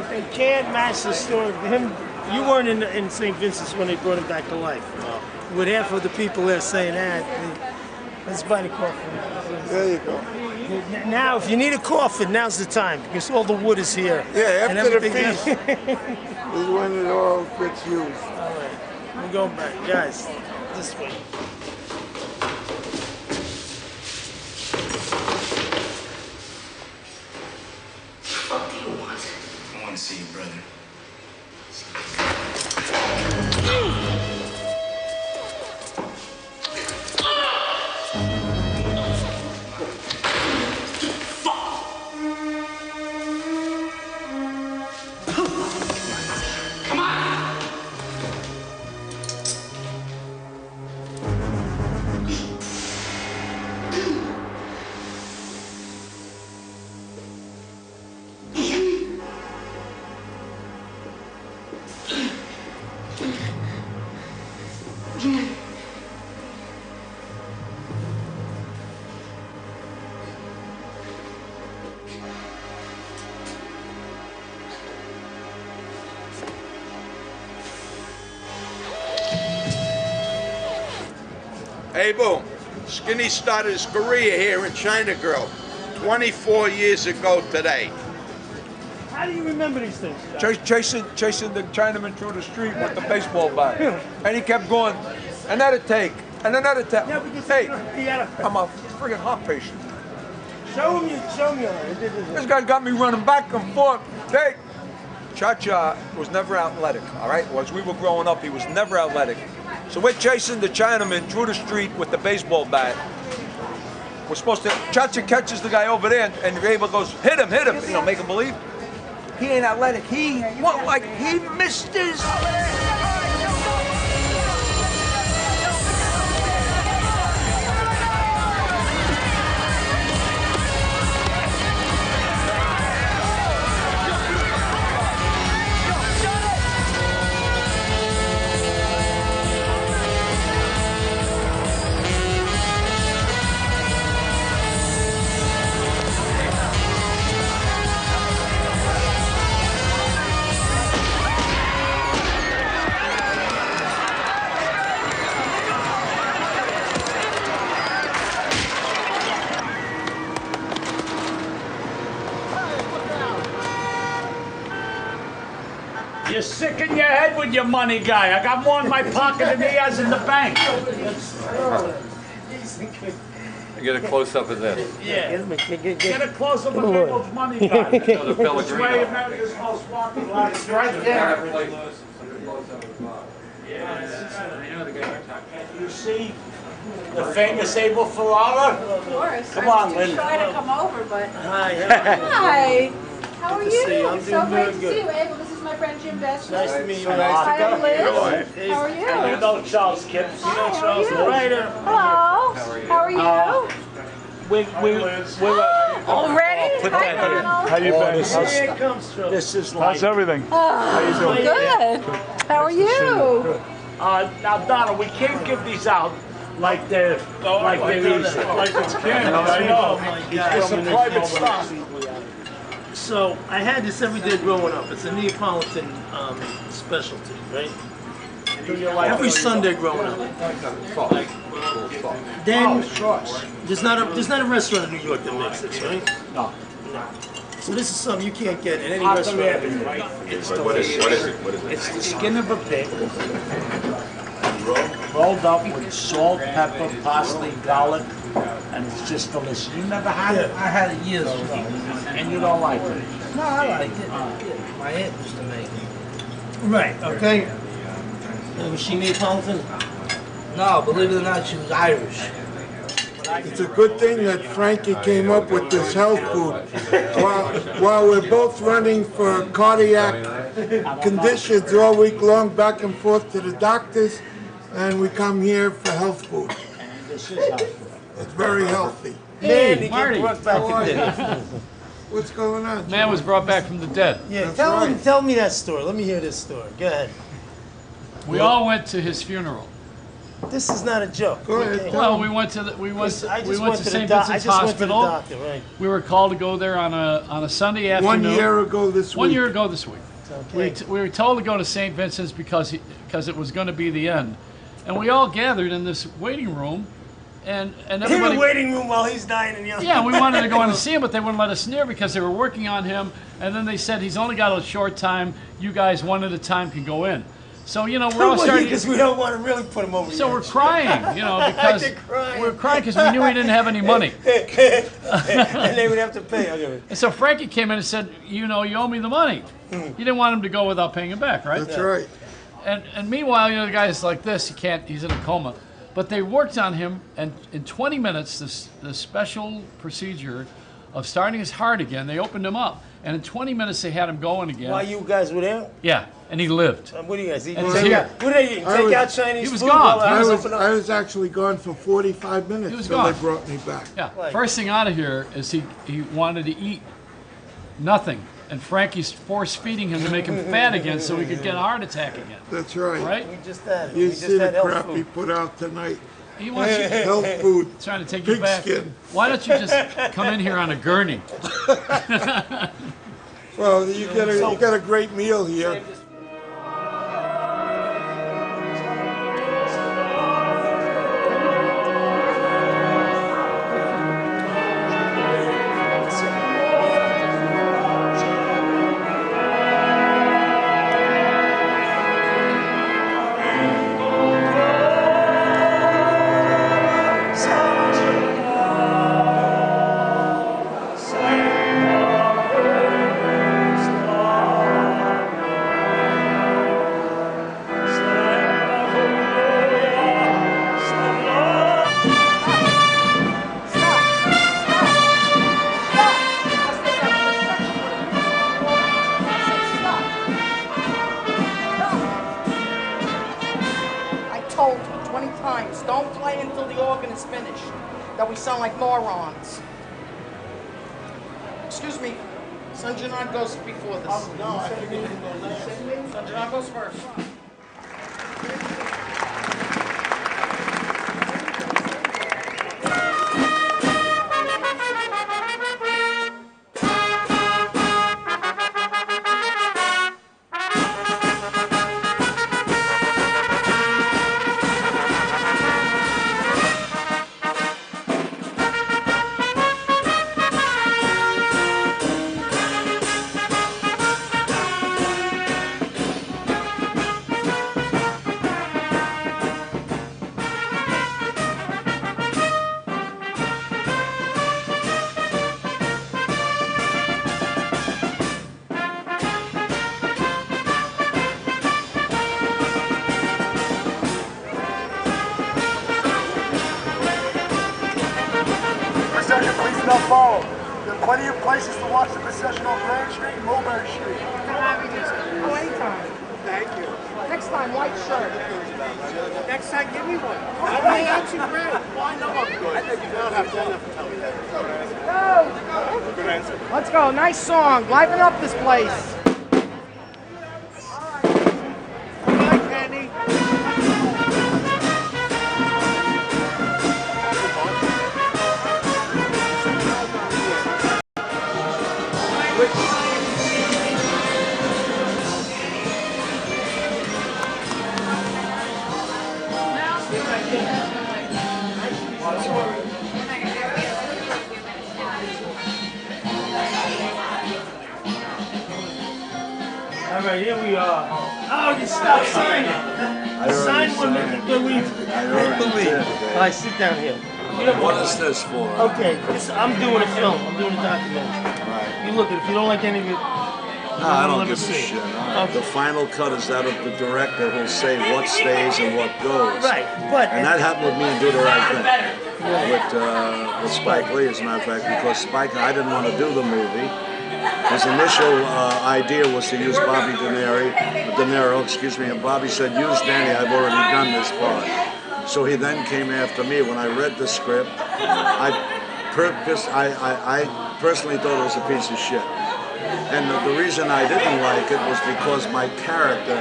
They can't match the story of him. You weren't in St. Vincent's when they brought him back to life. No. With half of the people there saying that. Let's buy the coffin. There you go. Now, if you need a coffin, now's the time, because all the wood is here. Yeah, and after the everything feast is when it all gets used. All right, we're going back. Guys, this way. What do you want? I want to see your brother. Abel, Skinny started his career here in China Grill 24 years ago today. How do you remember these things? Chasing the Chinaman through the street with the baseball bat. And he kept going, another take, and another take. Yeah, because hey, he had I'm a friggin' heart patient. Show me. This guy got me running back and forth. Take. Cha-Cha was never athletic, all right? As we were growing up, he was never athletic. So we're chasing the Chinaman through the street with the baseball bat. We're supposed to, Cha-Cha catches the guy over there, and Abel goes, hit him, you know, make him believe. He ain't athletic. He missed his. You're sick in your head with your money, guy. I got more in my pocket than he has in the bank. Get a close-up of this. Yeah. Get a close-up of Abel's money, guy. Another This way America's most wanted. It's right there. You see the famous Abel Ferrara? Of course. Come on, I was Lynn. too shy to come over, but... Hi. Hi. How are Good to you? see you. I'm So doing great good, to good. see you, Abel. This is my friend Jim Best. Nice to meet you. Hi, I'm Liz. Hey. How are you? You know Charles Kipps. Hi, how are you? Ryder. Hello. How are you? We're Already? Put Hi, that here. Donald. How you been? This is like... How's everything? Oh, good. How are you? Now, Donna, we can't give these out like they're easy. Like it's candy. I know. It's a private stuff. So I had this every day growing up. It's a Neapolitan specialty, right? Every Sunday growing up. Then there's not a restaurant in New York that makes this, right? No. So this is something you can't get in any restaurant. It's delicious. It's the skin of a pig, rolled up with salt, pepper, parsley, garlic, and it's just delicious. You never had it? I had it years ago. And you don't like it? No, I like it. My aunt used to make it. Right, okay. Was she Neapolitan? No, believe it or not, she was Irish. It's a good thing that Frankie came up with this health food. While we're both running for cardiac conditions all week long, back and forth to the doctors, and we come here for health food. This is health food. It's very healthy. Hey, Marty. What's going on? Man was brought back from the dead. Yeah, tell me that story. Let me hear this story. Go ahead. We all went to his funeral. This is not a joke. Go ahead. Well, we went to St. Vincent's Hospital. Doctor, right. We were called to go there on a Sunday afternoon. 1 year ago this week. 1 year ago this week. Okay. We were told to go to St. Vincent's because it was going to be the end, and we all gathered in this waiting room, and everybody. In the waiting room while he's dying and yelling. Yeah, we wanted to go in and see him, but they wouldn't let us near because they were working on him, and then they said he's only got a short time. You guys one at a time can go in. So you know we're all starting because we don't want to really put him over. So we're crying, you know, because we're crying because we knew he didn't have any money, and they would have to pay. Okay. And so Frankie came in and said, you know, you owe me the money. You didn't want him to go without paying him back, right? That's right. And meanwhile, you know, the guy's like this. He's in a coma. But they worked on him, and in 20 minutes, this special procedure of starting his heart again, they opened him up, and in 20 minutes they had him going again. While you guys were there? Yeah, and he lived. What do you guys eat? And he's here. What did they eat? Take out Chinese He was food? gone. While I was actually gone for 45 minutes He was till gone. they brought me back. Yeah. First thing out of here is he wanted to eat nothing, and Frankie's force feeding him to make him fat again so he could get a heart attack again. That's right. Right? We just had it. You We just see the had health crap food. he put out tonight. He wants you Health food. trying to take you Pig back. skin. Why don't you just come in here on a gurney? Well, you get a great meal here. told 20 times, don't play until the organ is finished. That we sound like morons. Excuse me, Sanjanar goes before this. Sanjanar goes first. Please don't follow. There are plenty of places to watch the procession on Grand Street and Mulberry Street. Oh, anytime. Thank you. Next time, white shirt. Next time, give me one. I actually read. Well, I know I'm good. I think you don't have to tell me that. Good answer. Let's go. Nice song. Liven up this place. Good night, Candy. All right, here we are. Oh, you stopped signing. Sign one, make it believe. Make believe. All right, sit down here. What is this for? Okay, I'm doing a film. I'm doing a documentary. Right. You look at it. If you don't like any of it, No, I don't give a shit. The final cut is that of the director who'll say what stays and what goes. Right, but and that happened with me and Do the Right Thing. With Spike Lee, as a matter of fact, because Spike, I didn't want to do the movie. His initial idea was to use Bobby De Niro, and Bobby said, use Danny, I've already done this part. So he then came after me. When I read the script, I personally thought it was a piece of shit. And the reason I didn't like it was because my character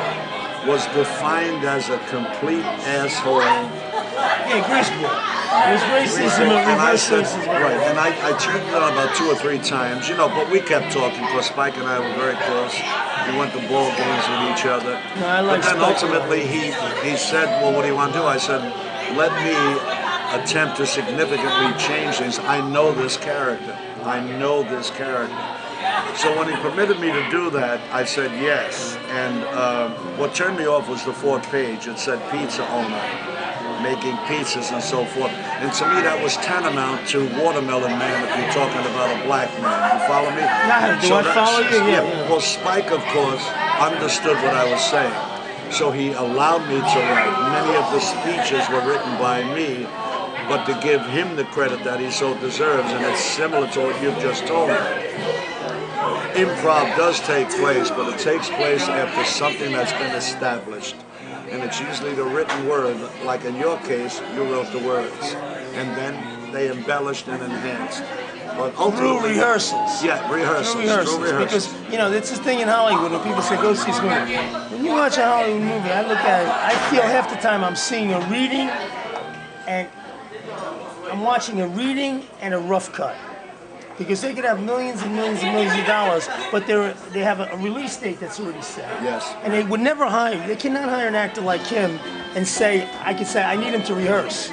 was defined as a complete asshole. Yeah, greaseball. There's racism and reverse racism. Right, and I turned it on about 2 or 3 times, but we kept talking because Spike and I were very close. We went to ball games with each other. No, I like but then Spike. ultimately he said, well, what do you want to do? I said, let me attempt to significantly change things. I know this character. I know this character. So when he permitted me to do that, I said yes. And what turned me off was the 4th page. It said pizza owner, making pizzas and so forth. And to me, that was tantamount to Watermelon Man if you're talking about a black man. You follow me? Do I follow you? Yeah. Well, Spike, of course, understood what I was saying. So he allowed me to write. Many of the speeches were written by me, but to give him the credit that he so deserves, and it's similar to what you've just told me. Improv does take place, but it takes place after something that's been established. And it's usually the written word, like in your case, you wrote the words. And then they embellished and enhanced. But ultimately, Through rehearsals. Yeah, rehearsals. Through rehearsals. Because, that's this thing in Hollywood when people say, go see this movie. When you watch a Hollywood movie, I look at it, I feel half the time I'm seeing a reading, and I'm watching a reading and a rough cut. Because they could have millions and millions and millions of dollars, but they have a release date that's already set. Yes. And they would never they cannot hire an actor like him and say, I need him to rehearse.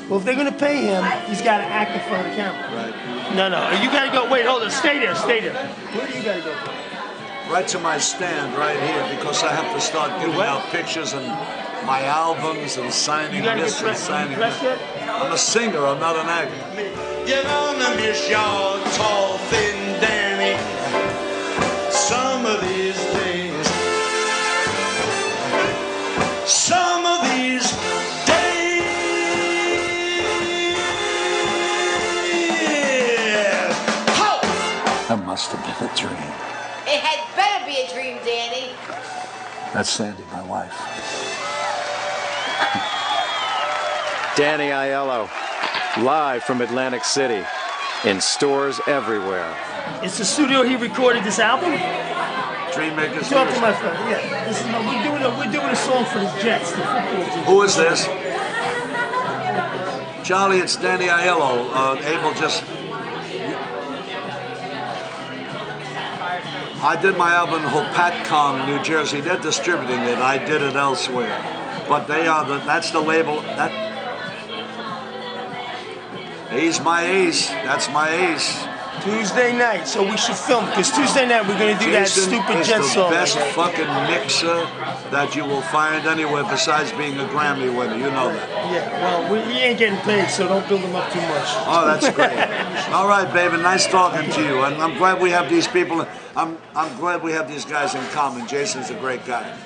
Well, if they're going to pay him, he's got to act in front of the camera. Right. No, you got to go, wait, hold on, stay there. Where do you got to go? Right to my stand right here, because I have to start giving out pictures and my albums and signing this and signing that. I'm a singer, I'm not an actor. You're gonna miss your tall, thin Danny some of these days. Some of these days. Ho! That must have been a dream. It had better be a dream, Danny. That's Sandy, my wife. Danny Aiello, live from Atlantic City, in stores everywhere. It's the studio he recorded this album? Dreammakers. Talk to my friend. Yeah, this is we're doing a song for the Jets, the football team. Who is this? Charlie, it's Danny Aiello. Abel just... I did my album in Hopatcong, New Jersey. They're distributing it. I did it elsewhere. But they are that's the label. He's my ace. That's my ace. Tuesday night, so we should film, because Tuesday night we're going to do that stupid Jet song. Jason is the best fucking mixer that you will find anywhere besides being a Grammy winner. You know that. Yeah, well, he ain't getting paid, so don't build him up too much. Oh, that's great. All right, baby, nice talking to you. And I'm glad we have these people. I'm glad we have these guys in common. Jason's a great guy.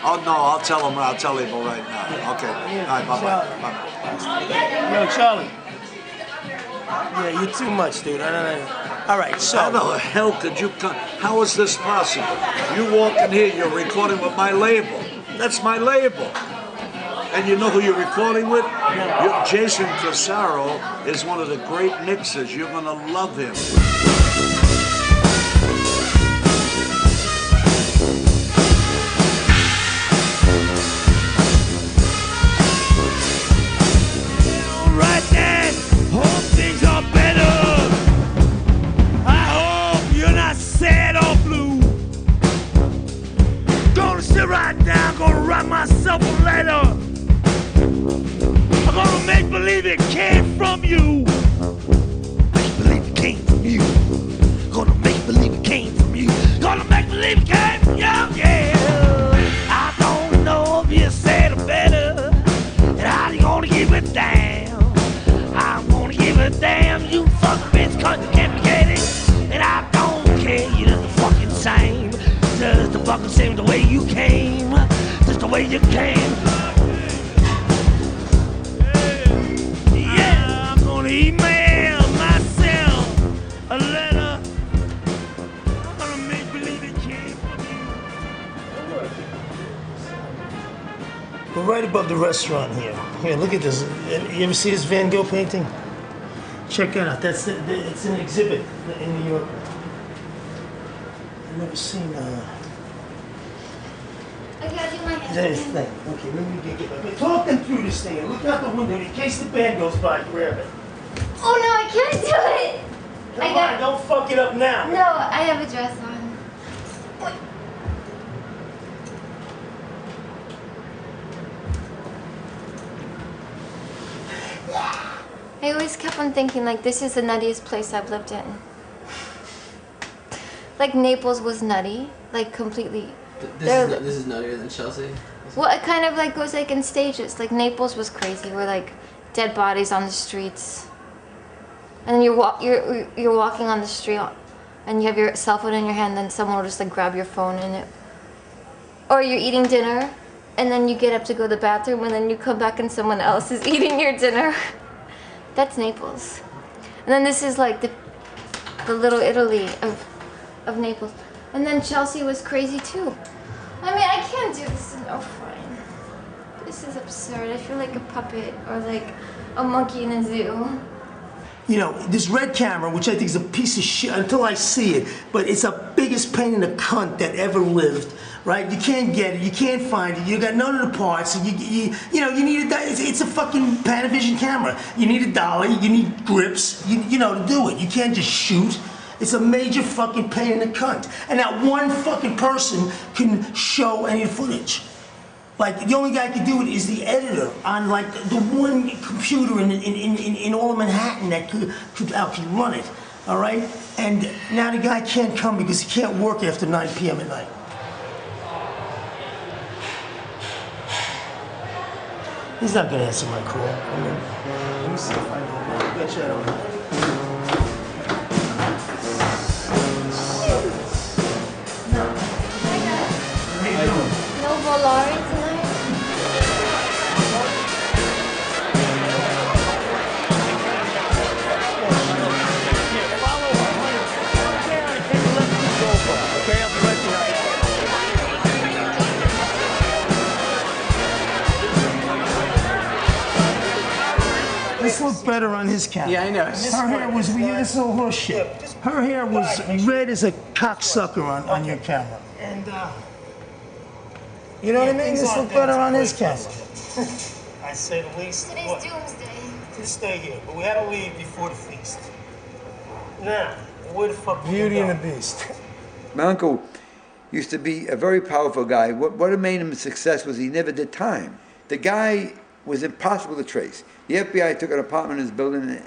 Oh, no, I'll tell him right now. Okay. All right, bye-bye. Yo, Charlie. Yeah, you're too much, dude. I don't know. All right, so... How the hell could you come? How is this possible? You walk in here, you're recording with my label. That's my label. And you know who you're recording with? Jason Casaro is one of the great mixers. You're going to love him. Right then, hope things are better. I hope you're not sad or blue. Gonna sit right down, gonna write myself a letter. I'm gonna make believe it came from you. Make believe it came from you. Gonna make believe it came from you. Gonna make believe it came from you, yeah. I don't know if you're sad or better. And how you gonna give it down? I'm gonna give a damn, you fucking bitch, cause you can't get it. And I don't care, you're the fucking same. Just the fucking same the way you came. Just the way you came. Yeah, I'm gonna email myself a letter. I'm gonna make believe it came from you. We're right above the restaurant here. Here, look at this. You ever see this Van Gogh painting? Check it out. It's an exhibit in New York. I've never seen I gotta do my this thing. Okay, let me get back. Talk them through this thing and look out the window in case the band goes by. Grab it. Oh no, I can't do it. Come on, don't fuck it up now. No, I have a dress on. I always kept on thinking, like, this is the nuttiest place I've lived in. Like, Naples was nutty, like, completely. This is nuttier than Chelsea. Well, it kind of, like, goes, like, in stages. Like, Naples was crazy, where, like, dead bodies on the streets. And then you're walking on the street, and you have your cell phone in your hand, and someone will just, like, grab your phone, and or you're eating dinner, and then you get up to go to the bathroom, and then you come back, and someone else is eating your dinner. That's Naples. And then this is like the little Italy of Naples. And then Chelsea was crazy too. I mean, I can't do this in no fun. This is absurd. I feel like a puppet or like a monkey in a zoo. You know, this red camera, which I think is a piece of shit until I see it, but it's the biggest pain in the cunt that ever lived, right? You can't get it, you can't find it, you got none of the parts, you know, you need it's a fucking Panavision camera. You need a dolly, you need grips, you know, to do it. You can't just shoot. It's a major fucking pain in the cunt. And not one fucking person can show any footage. Like, the only guy who can do it is the editor on, like, the one computer in all of Manhattan that could run it, all right? And now the guy can't come because he can't work after 9 p.m. at night. He's not gonna answer my call. I mean, let me see if I know. I bet you I don't know. No Volare tonight? This looked better on his camera. Yeah, I know. Her hair was, this is all horse shit. Her hair was red as a cocksucker on your camera. And, you know what I mean? This looked better on his camera. I say the least. Today's doomsday. To stay here, but we had to leave before the feast. Now, where the fuck Beauty and the Beast. My uncle used to be a very powerful guy. What had made him a success was he never did time. The guy was impossible to trace. The FBI took an apartment in his building,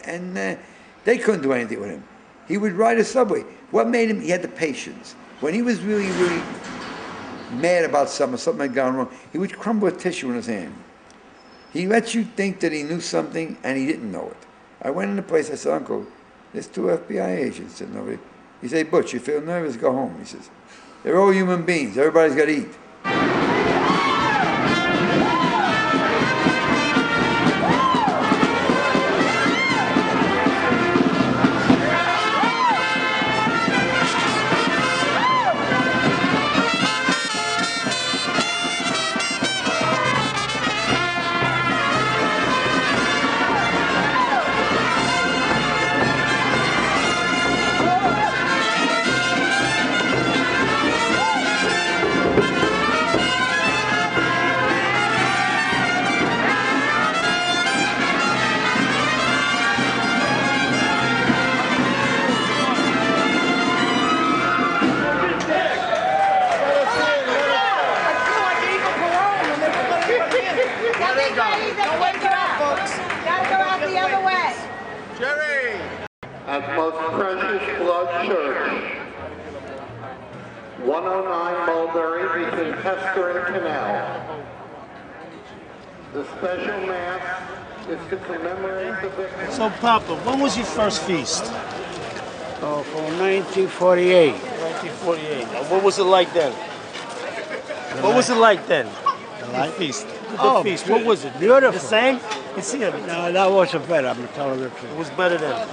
and they couldn't do anything with him. He would ride a subway. What made him? He had the patience. When he was really, really mad about something had gone wrong, he would crumble a tissue in his hand. He lets you think that he knew something, and he didn't know it. I went in the place, I said, Uncle, there's 2 FBI agents sitting over here. He said, Butch, you feel nervous? Go home. He says, they're all human beings. Everybody's got to eat. At Most Precious Blood Church, 109 Mulberry between Hester and Canal. The special mass is to commemorate the victims. So, Papa, when was your first feast? Oh, from 1948. 1948. Now, what was it like then? What was it like then? The feast. The feast. What was it? Beautiful. The same? It's here. No, that wasn't better, I'm telling the truth. It was better then.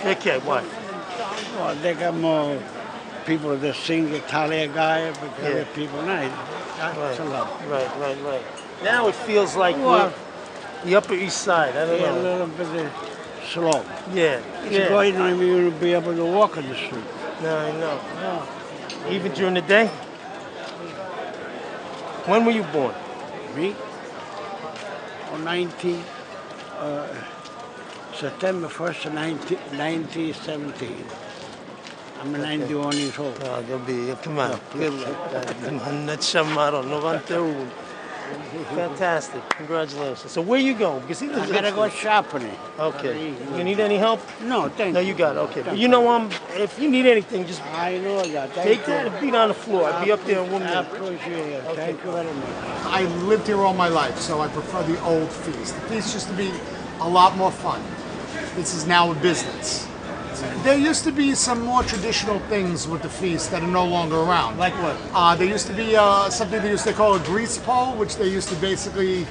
Okay, what? Well, they got more people that sing the Italian guy because people nice. That's a lot. Right. Now it feels like the Upper East Side. I don't know. A little bit slow. Yeah. It's going not even to be able to walk on the street. No, I know. No. Even during the day? When were you born? Me? On September 1st, 1917. I'm 91 years old. Oh, you'll be, come on. Good luck. Come on, Nachamaro, 91. Fantastic. Congratulations. So where you going? Because he lives I gotta go shopping. Okay. You need any help? No, thank you. No, you got it. Okay. But you know, if you need anything, just I know that. Take that and beat on the floor. I'll be up there in 1 minute. I appreciate it. Okay. Thank you very much. I lived here all my life, so I prefer the old feast. The feast used to be a lot more fun. This is now a business. There used to be some more traditional things with the feast that are no longer around. Like what? There used to be something they used to call a grease pole, which they used to basically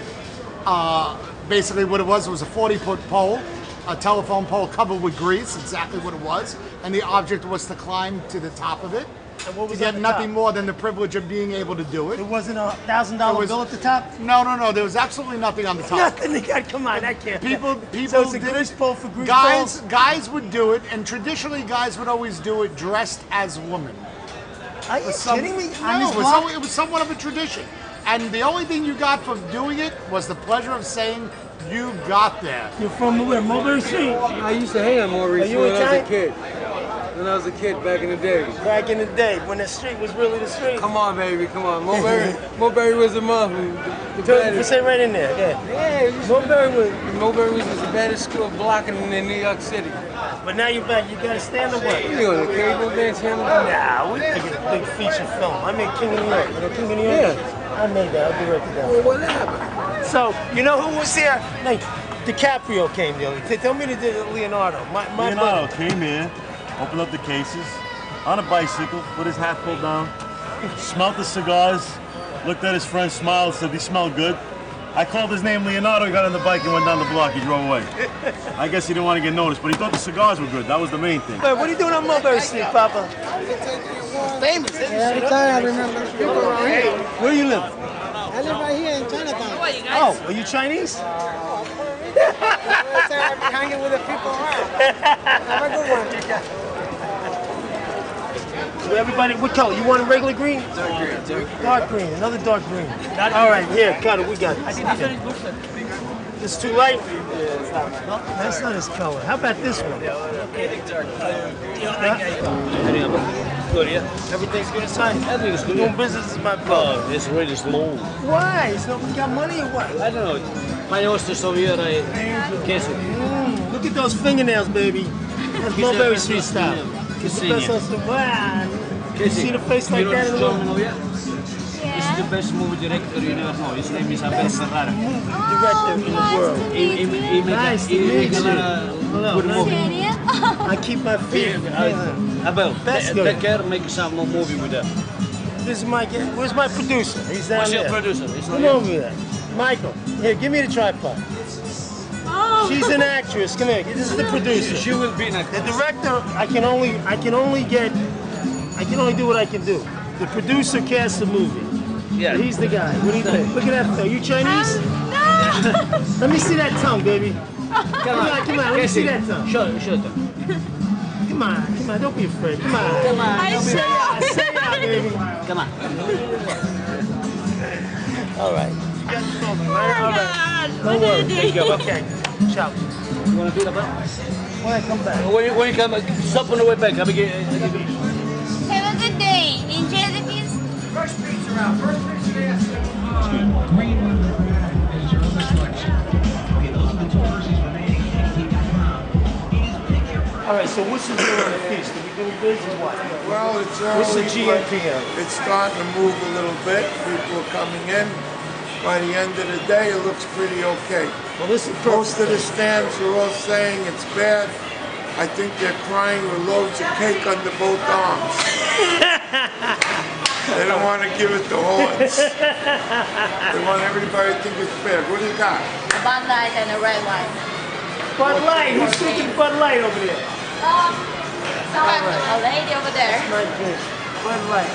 what it was a 40-foot pole, a telephone pole covered with grease, exactly what it was, and the object was to climb to the top of it. And what was to get nothing more than the privilege of being able to do it. It wasn't a $1,000 bill at the top? No. There was absolutely nothing on the top. Nothing. Come on, I can't. People so it's a grease pole for grease guys. balls? Guys would do it, and traditionally, guys would always do it dressed as women. Are you kidding me? No, it was somewhat of a tradition. And the only thing you got from doing it was the pleasure of saying you got there. You're from where? Mulberry St? I used to hang on Mulberry St when I was a kid. When I was a kid back in the day. Back in the day, when the street was really the street. Come on, baby, come on. Mulberry was the mom. Say right in there, yeah. Mulberry was the baddest school blocking in New York City. But now you're back, you gotta stand up. You know, the cable dance channel? Nah, we making a big feature film. I made King of New York. You know King of New York? Yeah. I made that, I'll be right there. Well, what happened? So, you know who was here? Like, DiCaprio came the other day. Tell me to do Leonardo. My Leonardo came here, opened up the cases, on a bicycle, with his hat pulled down, smelled the cigars, looked at his friend, smiled, said he smelled good. I called his name Leonardo, he got on the bike and went down the block, he drove away. I guess he didn't want to get noticed, but he thought the cigars were good, that was the main thing. Wait, what are you doing on Mulberry St, Papa? Famous. Yeah, every time I remember. Where do you live? I live right here in Chinatown. Oh, are you Chinese? Hanging with the people around. Have a good one. So everybody, what color? You want a regular green? Dark green. Dark green, another dark green. All right, here, cut it, we got it. It's too light? No, that's not his color. How about this one? Good, yeah. Everything's good inside? Everything's good. Doing business is my problem. Oh, it's really slow. Why? So we got money or what? I don't know. My oysters over here, I kiss it. Look at those fingernails, baby. That's Mulberry St style. It's the best oyster. Wow. You see the face like that in the world? This is the best movie director you never know. His name is Abel Ferrara. Director in the world. He Nice to meet you. Good movie. I keep my feet. Abel, That's good. take care, make some more movie with that. This is my guy. Where's my producer? He's down What's there. your producer? He's not Come here. over here. Michael, here, give me the tripod. She's an actress. Come here. This is the producer. She will be an actress. The director, I can only do what I can do. The producer casts the movie. Yeah. He's the guy. What do you think? Look at that. Are you Chinese? Let me see that tongue, baby. Come on. Let me see that tongue. Show them. Come on. Don't be afraid. Come on. Say out, baby. Come on. All right. You got the phone, right? All right. Don't worry. Thank you. Okay. Ciao. You want to do that? When I come back. When you come, stop on the way back. Have a good day. Enjoy the music. First pizza out. First pizza dance. All right, so what's the deal on the piece? Did we do bids or what? Well, it's What's the early, GMP but on it? it's starting to move a little bit. People are coming in. By the end of the day, it looks pretty okay. Well, this is Most of the stands are all saying it's bad. I think they're crying with loads of cake under both arms. They don't want to give it to horns. They want everybody to think it's bad. What do you got? A Bud Light and a red wine. Bud Light. Who's drinking Bud Light over there? A lady over there. That's my drink. Bud Light.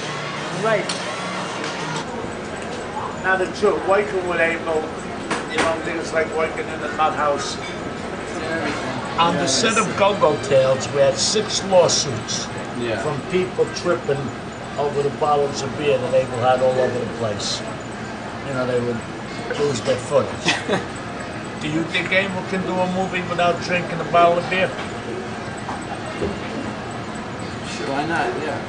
Right. Now the truth, working with Abel, you know, things like working in the nut house. On the set of Go-Go Tales, we had 6 lawsuits from people tripping over the bottles of beer that Abel had all over the place. You know, they would lose their footage. Do you think Abel can do a movie without drinking a bottle of beer? Sure, why not? Yeah.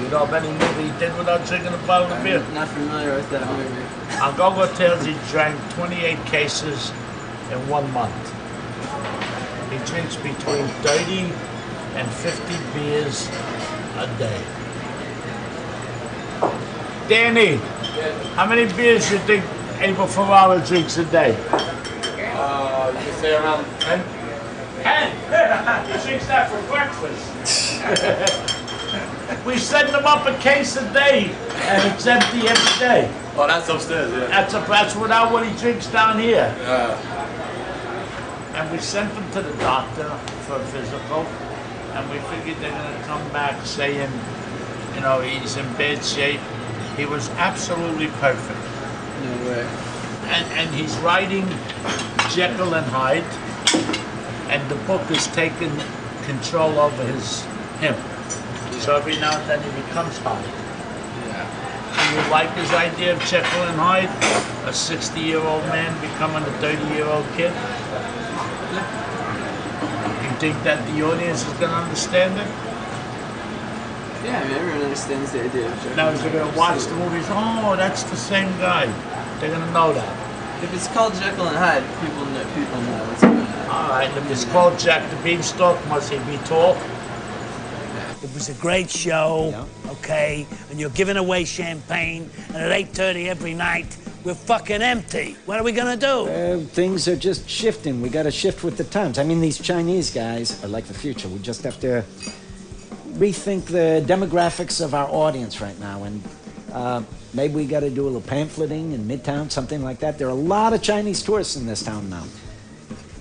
You know of any movie he did without drinking a bottle of beer? I'm not familiar with that movie. On Go-Go Tales, he drank 28 cases in 1 month. He drinks between 30 and 50 beers a day. Danny, how many beers do you think Abel Ferrara drinks a day? You say around 10? 10? He drinks that for breakfast. We send him up a case a day, and it's empty every day. Oh, that's upstairs, yeah. That's without what he drinks down here. Yeah. And we sent him to the doctor for a physical, and we figured they're going to come back saying, you know, he's in bad shape. He was absolutely perfect. No way. And he's writing Jekyll and Hyde, and the book is taking control over him. So every now and then he becomes Hyde. Yeah. Do you like his idea of Jekyll and Hyde? A 60-year-old man becoming a 30-year-old kid? You think that the audience is going to understand it? Yeah, I mean, everyone understands the idea of Jekyll. Now, if they're going to watch the movies, oh, that's the same guy. They're going to know that. If it's called Jekyll and Hyde, people know what's going on. All right, if it's called Jack the Beanstalk, must he be tall? It was a great show, okay? And you're giving away champagne, and at 8:30 every night, we're fucking empty. What are we gonna do? Things are just shifting. We gotta shift with the times. I mean, these Chinese guys are like the future. We just have to rethink the demographics of our audience right now. And maybe we gotta do a little pamphleting in Midtown, something like that. There are a lot of Chinese tourists in this town now.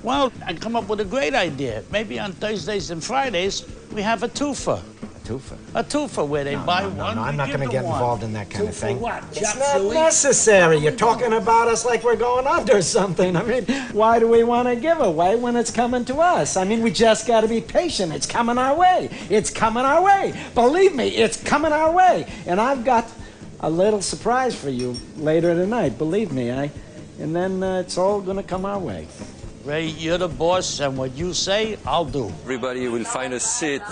Well, I come up with a great idea. Maybe on Thursdays and Fridays, we have a twofer. A twofer. A twofer where they buy No, one. I'm not give going to them get one. involved in that kind of Two thing. for what? It's Chop not suey? necessary. You're talking about us like we're going under something. I mean, why do we want to give away when it's coming to us? I mean, we just got to be patient. It's coming our way. It's coming our way. Believe me, it's coming our way. And I've got a little surprise for you later tonight. Believe me, and then it's all going to come our way. Ray, you're the boss, and what you say, I'll do. Everybody will find a seat.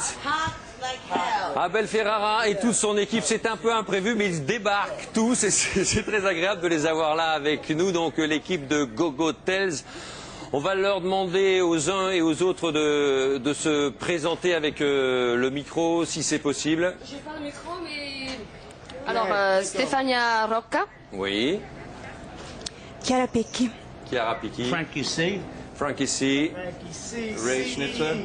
Abel Ferrara et toute son équipe, c'est un peu imprévu, mais ils débarquent tous et c'est très agréable de les avoir là avec nous. Donc l'équipe de Go-Go Tales, on va leur demander aux uns et aux autres de se présenter avec le micro, si c'est possible. J'ai pas le micro, mais... Alors, Stefania Rocca. Oui. Chiara Pecchi. Chiara Pecchi. Frankie C. Frankie C. Ray Schnitzer.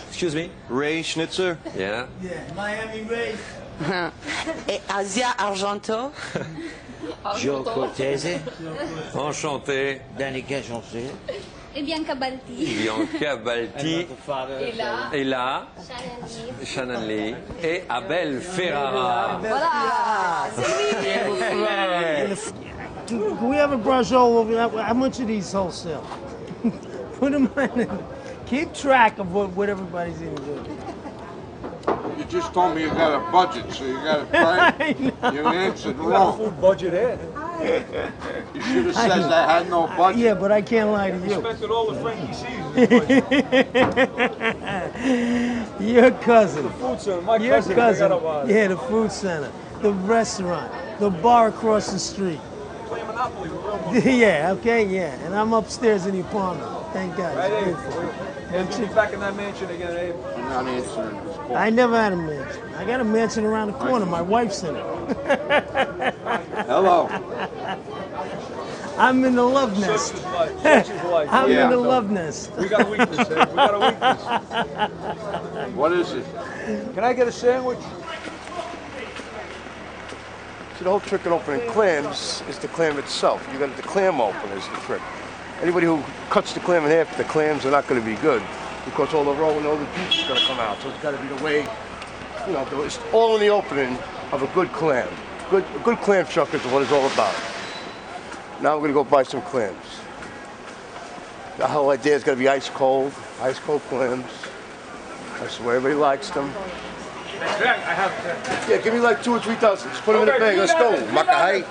Excuse me? Ray Schnitzer. Yeah. Yeah, Miami Ray. Et Asia Argento. Joe Cortese. Enchanté. Danica Joncé. Et Bianca Balti. Bianca Balti. Et là. Shannon Lee. Et Abel Ferrara. Voilà, c'est lui. Can we have a brush all over that? How much are these wholesale? Put them on. Keep track of what everybody's eating good. You just told me you got a budget, so you got to pray. You answered wrong. Full budget head. You should have said I had no budget. Yeah, but I can't lie to you. Spent it all the Frankie C's. Your cousin. The food center. My Your cousin. cousin. Forgot Yeah, the food center, the restaurant, the bar across the street. Play Monopoly with real Yeah, okay, yeah. And I'm upstairs in the apartment. Thank God. Right, It's Abe. beautiful. Yeah, get me back in that mansion again, Abe. I'm not answering this call. I never had a mansion. I got a mansion around the corner. My wife's in it. Hello. I'm in the love nest. Such is life. I'm Yeah. in the love nest. We got a weakness, Abe. We got a weakness. What is it? Can I get a sandwich? See, the whole trick in opening clams is the clam itself. You got the clam opener is the trick. Anybody who cuts the clam in half, the clams are not going to be good because all the roll and all the juice is going to come out. So it's got to be the way, you know, it's all in the opening of a good clam. A good clam chuck is what it's all about. Now we're going to go buy some clams. The whole idea is going to be ice cold clams. That's the way everybody likes them. I have. Yeah, give me like 2 or 3 dozen. Just put them in the bag. Let's go. Makahai.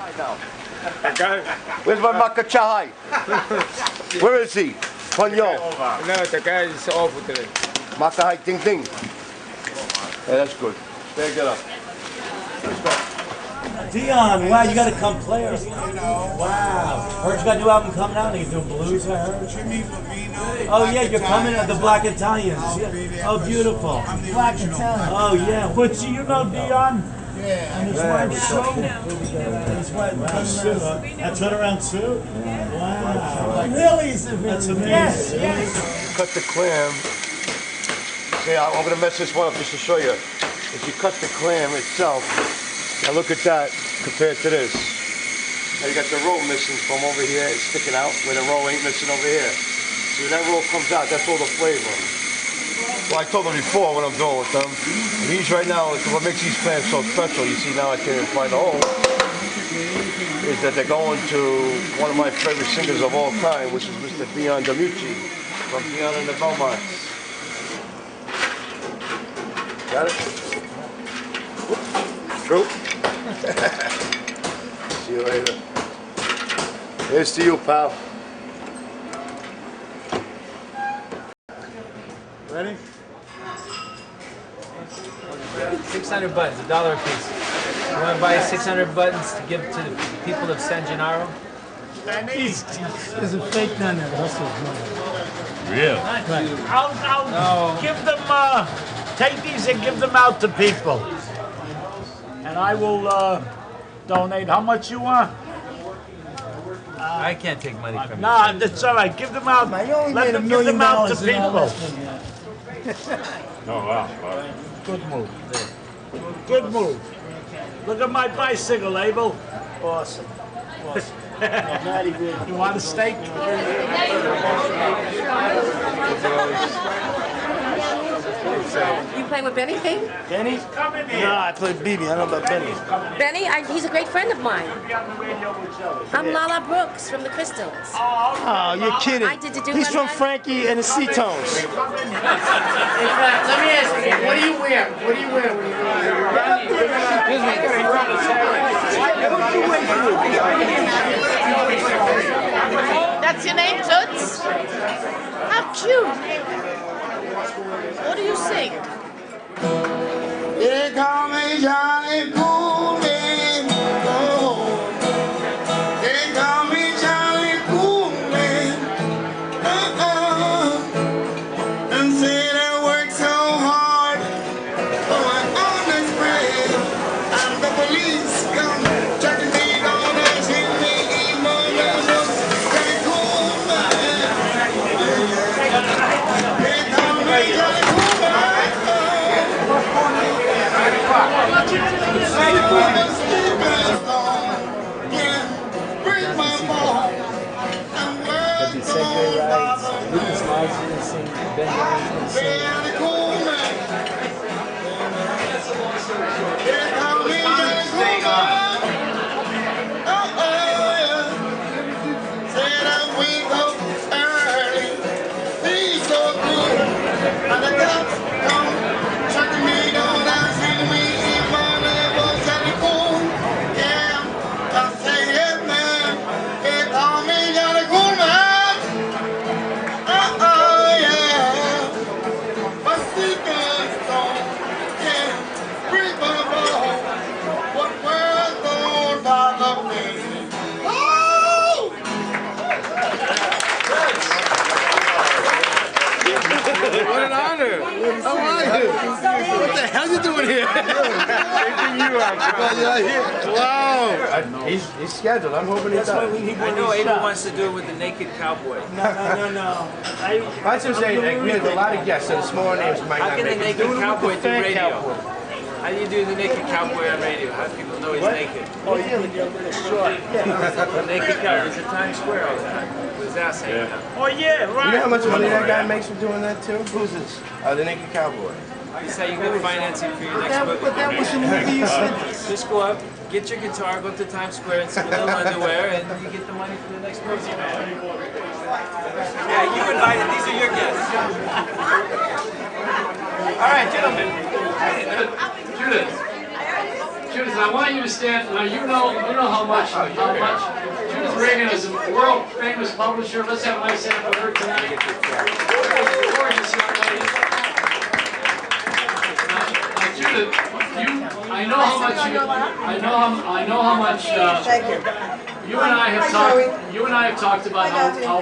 Where's my makachahai? Where is he? Panyo. No, the guy is off today. Makahai ding ding. Yeah, that's good. Bag it up. Let's go. Dion, wow, you got to come play us. Wow. Heard you got a new album coming out. You're doing blues, I heard. Oh, yeah, you're coming at the Black Italians. Yeah. Oh, beautiful. Black Italian. Oh, yeah. What, you know Dion? Yeah, And his wife's so. His wife, that's right around 2? Wow. Really? That's amazing. Yes. Cut the clam. See, I'm going to mess this one up just to show you. If you cut the clam itself, now look at that compared to this. Now you got the roll missing from over here, it's sticking out, where the roll ain't missing over here. See, when that roll comes out, that's all the flavor. Well, I told them before what I'm doing with them. These right now, what makes these clams so special, you see now I can't even find the hole, is that they're going to one of my favorite singers of all time, which is Mr. Dion DiMucci from Dion and the Belmonts. Got it? True. See you later. Here's to you, pal. Ready? 600 buttons, $1 a piece. You want to buy 600 buttons to give to the people of San Gennaro? There's a fake down there. Really? I'll give them, take these and give them out to people. And I will donate. How much you want? I can't take money from you. No, that's all right. Give them out. Let them give them out to people. Oh, wow. Good move. Good move. Look at my bicycle, Abel. Awesome. You want a steak? You play with Benny King? Benny? No, I played BB. I don't know about Benny. Benny, he's a great friend of mine. I'm Lala Brooks from the Crystals. Oh, you're kidding. I did He's from Frankie and the Seatones. In fact, let me ask you, what do you wear? What do you wear when you go around here? That's your name, Toots? How cute. What do you sing? They call me Johnny Coolman. Oh, they call me Johnny Coolman. And say they work so hard for an honest bread. And the police come checking me down and see me even though Johnny Coolman. They call me Johnny Coolman. Lucas Lodge is going to sing, Ben Jones is going to sing. What an honor! How are you? What the hell are you doing here? Wow! He's scheduled. I'm hoping he does. I know Abel wants to do it with the naked cowboy. No. That's what I'm saying. We have a lot of guests, so the smaller names might not make it. How can the naked cowboy do radio? How do you do the naked cowboy on radio? How do people know he's naked? Oh, yeah, like a little short. The naked cowboy. He's at Times Square all the time. With his ass hanging out. Oh, yeah, right. You know how much money that guy makes for doing that too? Who's this? The naked cowboy. That's how you get financing for your next book. But that was the movie you said. Just go up, get your guitar, go up to Times Square and some little underwear, and you get the money for the next book. Yeah, you invited. These are your guests. All right, gentlemen. Judith, I want you to stand. Now you know how much. Judith Reagan is a world famous publisher. Let's have a nice hand for her tonight. Gorgeous young lady. Now, Judith, I know how much you and I have talked about how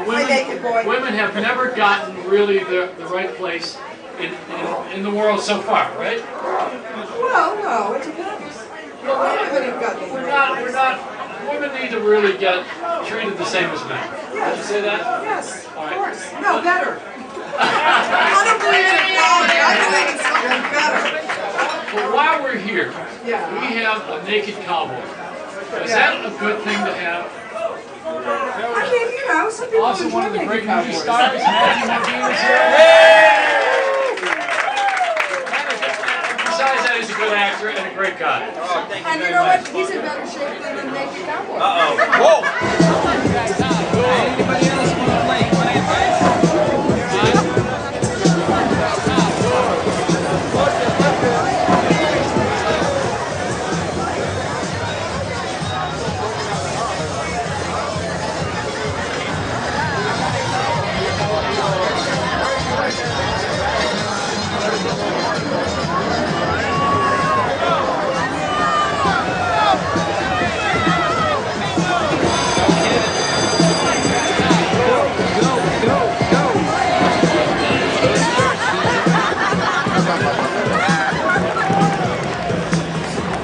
women have never gotten really the right place in the world so far, right? Well, no, it depends. Women need to really get treated the same as men. Yes. Did you say that? Yes, of right. course. No, better. I don't believe in equality. I believe in something better. Well, while we're here, we have a naked cowboy. Is that a good thing to have? I mean, you know, some people Also, one of the great movie cowboys. stars, Matthew McConaughey, is here. Besides that, he's a good actor and a great guy. And you know what? He's in better shape than the naked cowboy. Whoa! Anybody else want to play? Want to get first?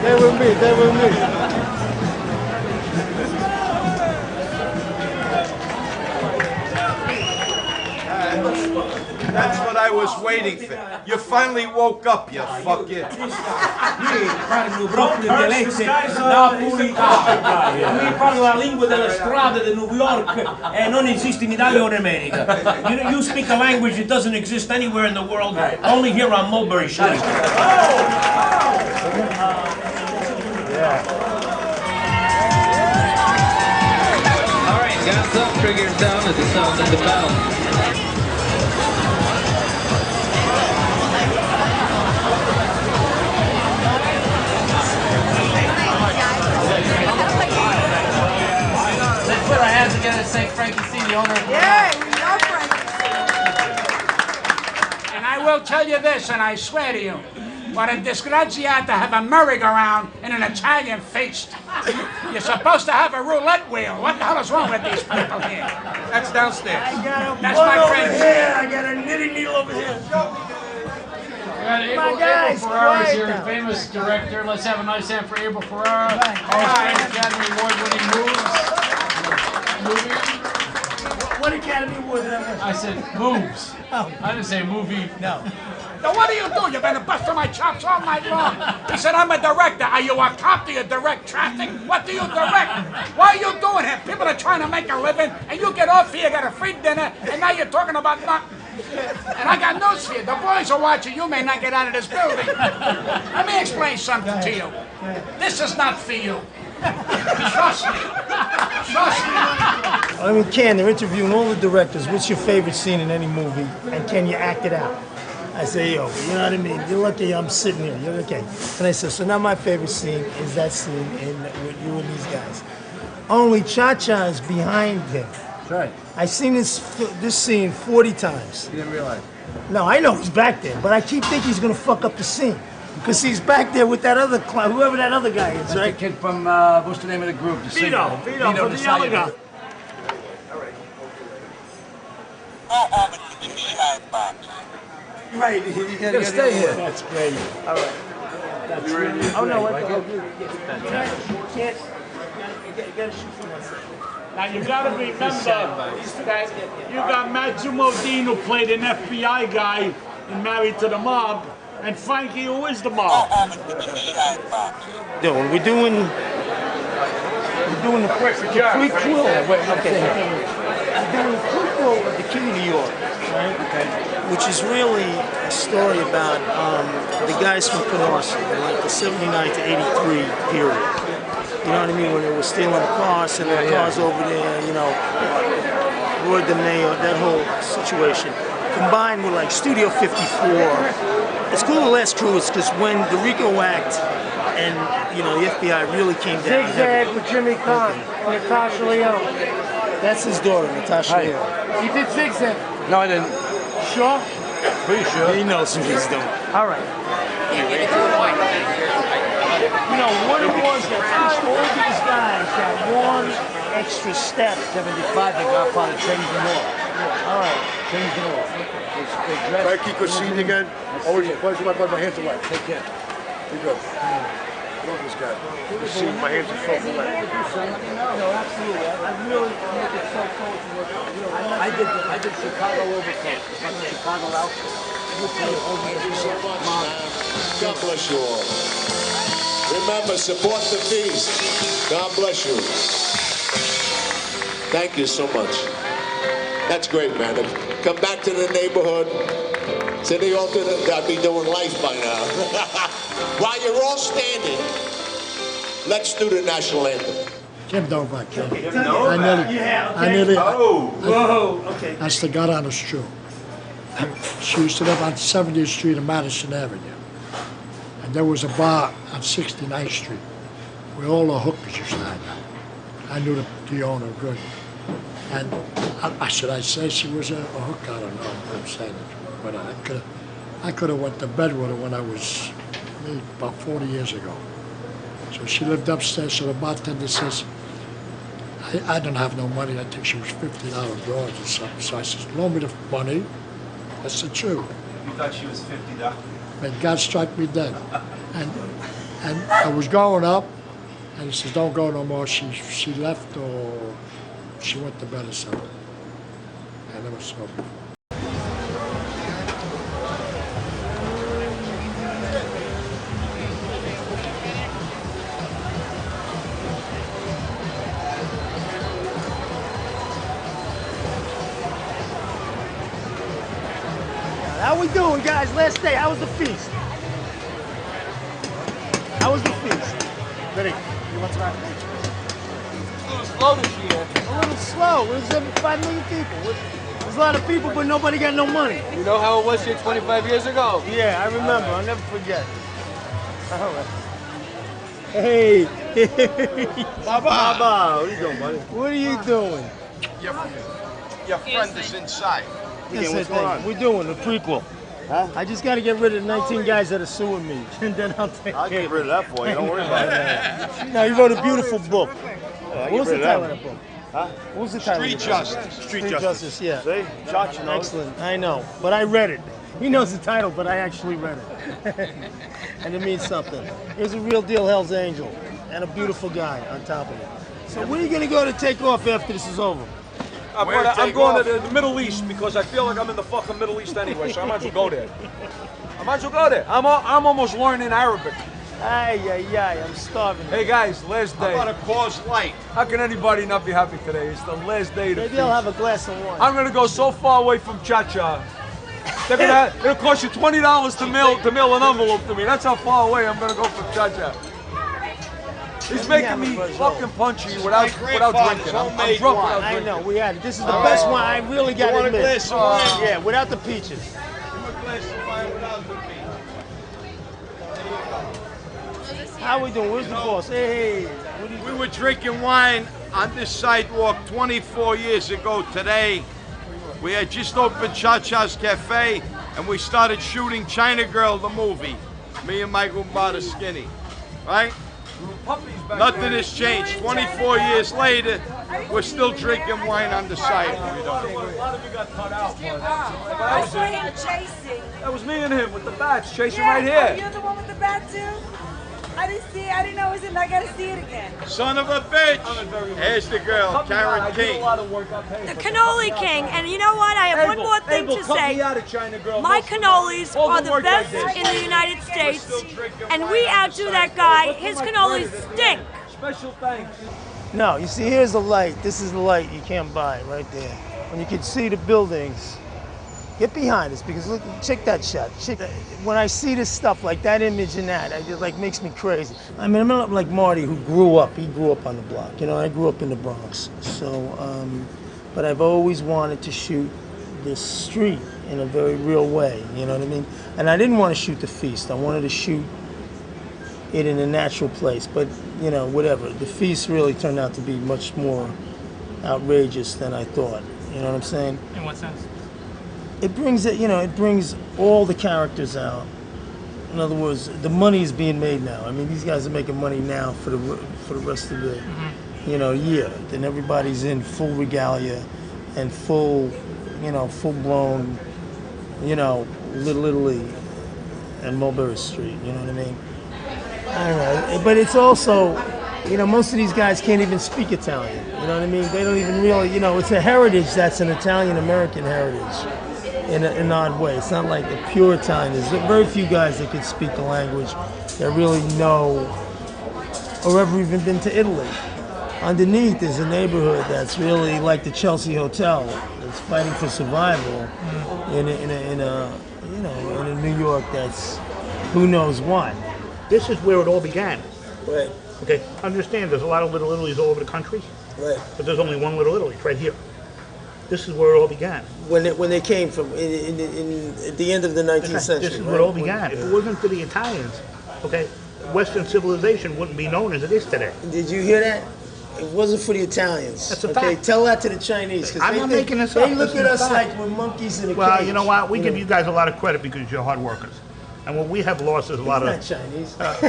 Stay with me. That's what I was waiting for. You finally woke up, you fucker. Proprio dialette da pubblicità. Lui parla parlo la lingua delle strade di New York e non esiste in Italia o in America. You speak a language that doesn't exist anywhere in the world, only here on Mulberry St. Alright, guns up, triggers down at the sound of the bell. Let's put our hands together and say Frankie C, the owner of the Yeah, we love Frankie. And I will tell you this, and I swear to you, what a disgraziata to have a merry-go-round in an Italian feast. You're supposed to have a roulette wheel. What the hell is wrong with these people here? That's downstairs. That's my friend. I got a knitting needle over here. Abel Ferrara is here, famous director. Let's have a nice hand for Abel Ferrara. Academy Award-winning movie. What Academy Award? I said moves. I didn't say movie. No. Now what do? You've been busting my chops all night long. He said, I'm a director. Are you a cop? Do you direct traffic? What do you direct? Why are you doing it? People are trying to make a living, and you get off here, got a free dinner, and now you're talking about nothing. And I got news for you. The boys are watching. You may not get out of this building. Let me explain something to you. This is not for you. Trust me. Trust me. I mean, Ken, they're interviewing all the directors. What's your favorite scene in any movie? And can you act it out? I say, yo, you know what I mean? You're lucky I'm sitting here. You're okay. And I said, so now my favorite scene is that scene with you and these guys. Only Cha-Cha is behind him. That's right. I've seen this scene 40 times. You didn't realize. No, I know he's back there, but I keep thinking he's gonna fuck up the scene. Because he's back there with that other clown, whoever that other guy is, That's right? the kid from, what's the name of the group? The Vito from the other guy. Right, you gotta stay here. That's great. All right. That's really great. Oh, no, what the hell? You gotta shoot for myself. Now you gotta remember that you got Massimo Dean who played an FBI guy in Married to the Mob, and Frankie who is the mob. We're doing the prequel. Okay. We're doing the prequel of The King of New York, right? Okay. Which is really a story about the guys from Canarsie, like the 79 to 83 period. You know what I mean? When they were stealing the cars, sending the cars over there, you know, Roy de Mayo, that whole situation. Combined with like Studio 54. It's called The Last Cruise because when the RICO Act and, you know, the FBI really came down. Zigzag with Jimmy Kahn, Natasha Leone. That's his daughter, Natasha Leone. He did Zigzag. No, I didn't. Sure? Pretty sure. He knows who he's doing. All right. You know, what it was that pushed all these guys got one extra step. 75, the Godfather changed them all. All right. Changed them all. Frankie, good seeing you again. Always a pleasure. My hands are wet. Take care. Be good. I love this guy. Good seeing my hands are so wet. No, absolutely. I really make it so cold to work out. I did Chicago overcoat. Chicago outfit. God bless you all. Remember, support the feast. God bless you. Thank you so much. That's great, man. Come back to the neighborhood. To the alternate, I'd be doing life by now. While you're all standing, let's do the national anthem. Kim Novak. Kim. I nearly. Whoa. Okay. That's the God honest true. She used to live on 70th Street and Madison Avenue. And there was a bar on 69th Street where all the hookers used to hang out. I knew the owner good. And I say she was a hooker? I don't know what I'm saying. But I could have went to bed with her when I was maybe about 40 years ago. So she lived upstairs, so the bartender says, I don't have no money. I think she was $50 bills or something. So I says, loan me the money. That's the truth. You thought she was $50? May God strike me dead. And I was going up, and he says, don't go no more. She left or she went to bed or something. I never saw her before. How we doing, guys? Last day, how was the feast? How was the feast? Ready? You want some? A little slow this year. A little slow. There's 5 million people. There's a lot of people, but nobody got no money. You know how it was here 25 years ago? Yeah, I remember. I'll never forget. All right. Hey. Baba. Baba. What are you doing, buddy? What are you doing? Your friend is inside. What's going on? We're doing the prequel. Huh? I just got to get rid of the 19 guys that are suing me, and then I'll take I'll get rid of that for you. Don't worry about it. No, you wrote a beautiful book. I'll What was get the rid title of of that book? Huh? What was the title? Street of the book? Justice. Street Justice, yeah. See? Chacha knows. Excellent. I know, but I read it. He knows the title, but I actually read it. And it means something. Here's a real deal Hell's Angel and a beautiful guy on top of it. So where are you going to go to take off after this is over? I'm going to the Middle East because I feel like I'm in the fucking Middle East anyway, so I might as well go there. I'm almost learning Arabic. I'm starving. Hey guys, last day. How about a cause light? How can anybody not be happy today? It's the last day of the Maybe feast. I'll have a glass of wine. I'm gonna go so far away from Cha-Cha. It'll cost you $20 to mail an envelope to me. That's how far away I'm gonna go from Cha-Cha. He's making me fucking punchy without drinking. I'm drunk without I drinking. know, we had it. This is the best wine. I really got to admit. glass of wine? Yeah, without the peaches. How we doing? Where's the boss? Hey. We were drinking wine on this sidewalk 24 years ago today. We had just opened Cha-Cha's Cafe, and we started shooting China Girl, the movie. Me and Michael Bada Skinny, right? Nothing has changed. 24 years later, we're still drinking wine on the sidewalk. A lot of you got cut out. I saw him chasing. That was me and him with the bats chasing Yeah, right oh, here. you're the one with the bat too? I didn't see it. I didn't know it was in. I gotta see it again. Son of a bitch! Here's the girl, Karen King. The cannoli king, and you know what? I have one more thing to say. My cannolis are the best in the United States, and we outdo that guy. His cannolis stink. Special thanks. No, you see, here's the light. This is the light you can't buy right there. When you can see the buildings, get behind us because look, check that shot. When I see this stuff like that image and that, it like makes me crazy. I mean, I'm not like Marty who grew up. He grew up on the block. You know, I grew up in the Bronx. So, but I've always wanted to shoot this street in a very real way. You know what I mean? And I didn't want to shoot the feast. I wanted to shoot it in a natural place. But you know, whatever. The feast really turned out to be much more outrageous than I thought. You know what I'm saying? In what sense? It brings it, you know, it brings all the characters out. In other words, the money is being made now. I mean, these guys are making money now for the rest of the, you know, year. Then everybody's in full regalia and full, you know, full blown, you know, Little Italy and Mulberry Street. You know what I mean? I don't know, but it's also, you know, most of these guys can't even speak Italian. You know what I mean? They don't even really, you know, it's a heritage that's an Italian-American heritage in an odd way. It's not like a pure Italian. There's very few guys that can speak the language that really know or ever even been to Italy. Underneath is a neighborhood that's really like the Chelsea Hotel. That's fighting for survival in a New York that's who knows what. This is where it all began. Right. Okay, understand there's a lot of Little Italies all over the country. Right. But there's only one Little Italy, it's right here. This is where it all began. When they came from at the end of the 19th century. This is where it all began. If it wasn't for the Italians, okay, Western civilization wouldn't be known as it is today. Did you hear that? It wasn't for the Italians. That's a okay, fact. tell that to the Chinese. 'Cause I'm they not think- making this up. They look This at is us a fact. like we're monkeys in a Well, cage. you know what? We give you guys a lot of credit because you're hard workers. And what we have lost is a lot of... Not Chinese. We have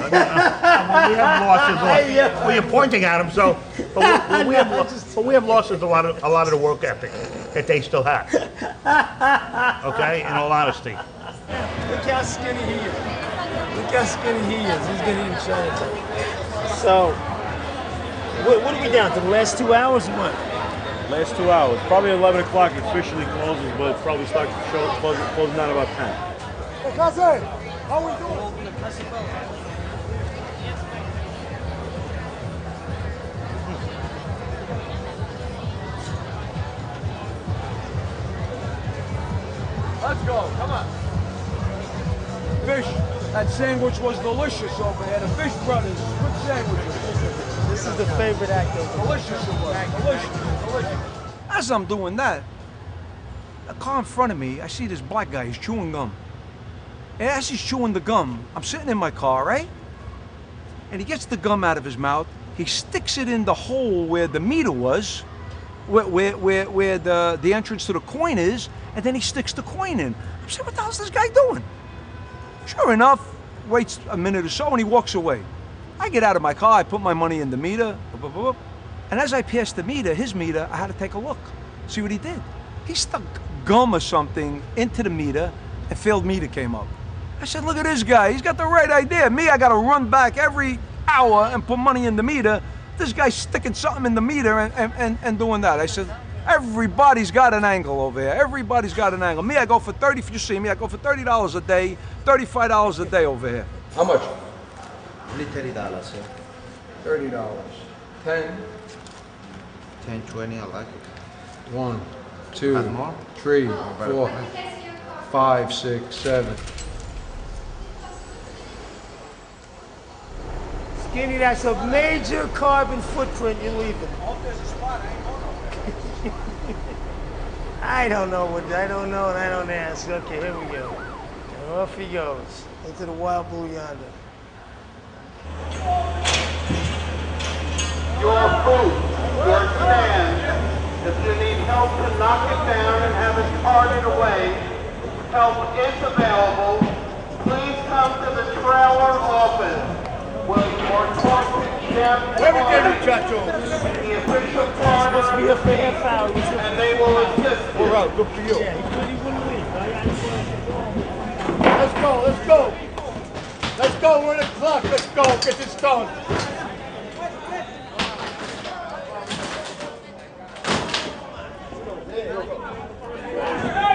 lost is a lot. Well, you're pointing at them, so... But we have lost is a lot of the work ethic that they still have. Okay? In all honesty. Look how skinny he is. Look how skinny he is. He's getting in Chinatown. So, what are we down to? The last 2 hours or what? Last 2 hours. Probably 11 o'clock it officially closes, but it probably starts closing down about 10. Hey, cousin, how we doing? Let's go, come on. fish. That sandwich was delicious over here. The Fish Brothers, good sandwiches. This is the favorite act of Delicious it was. Delicious. As I'm doing that, a car in front of me, I see this black guy. He's chewing gum. And as he's chewing the gum, I'm sitting in my car, right? And he gets the gum out of his mouth. He sticks it in the hole where the meter was, where the entrance to the coin is, and then he sticks the coin in. I'm saying, what the hell's this guy doing? Sure enough, waits a minute or so, and he walks away. I get out of my car, I put my money in the meter, and as I passed the meter, his meter, I had to take a look, see what he did. He stuck gum or something into the meter, and failed meter came up. I said, look at this guy, he's got the right idea. Me, I gotta run back every hour and put money in the meter. This guy's sticking something in the meter and doing that. I said, everybody's got an angle over here. Everybody's got an angle. Me, I go for 30, if you see me, I go for $30 a day, $35 a day over here. How much? Only $30, sir. $30. 10. 10, 20, I like it. 1, 2, And more? 3, 4, 5, 6, 7. Skinny, that's a major carbon footprint you're leaving. I don't know and I don't ask. Okay, here we go. And off he goes into the wild blue yonder. Your food, your stand. If you need help to knock it down and have it carted away, help is available. Please come to the trailer office. Will your talk to Chef Where we get muchachos? the official partner, Supposed to be here for half hour. and they will assist you. We're out. Good for you. Yeah, he wouldn't leave. Let's go. Let's go. Let's go. We're in the clock. Let's go. Get this done.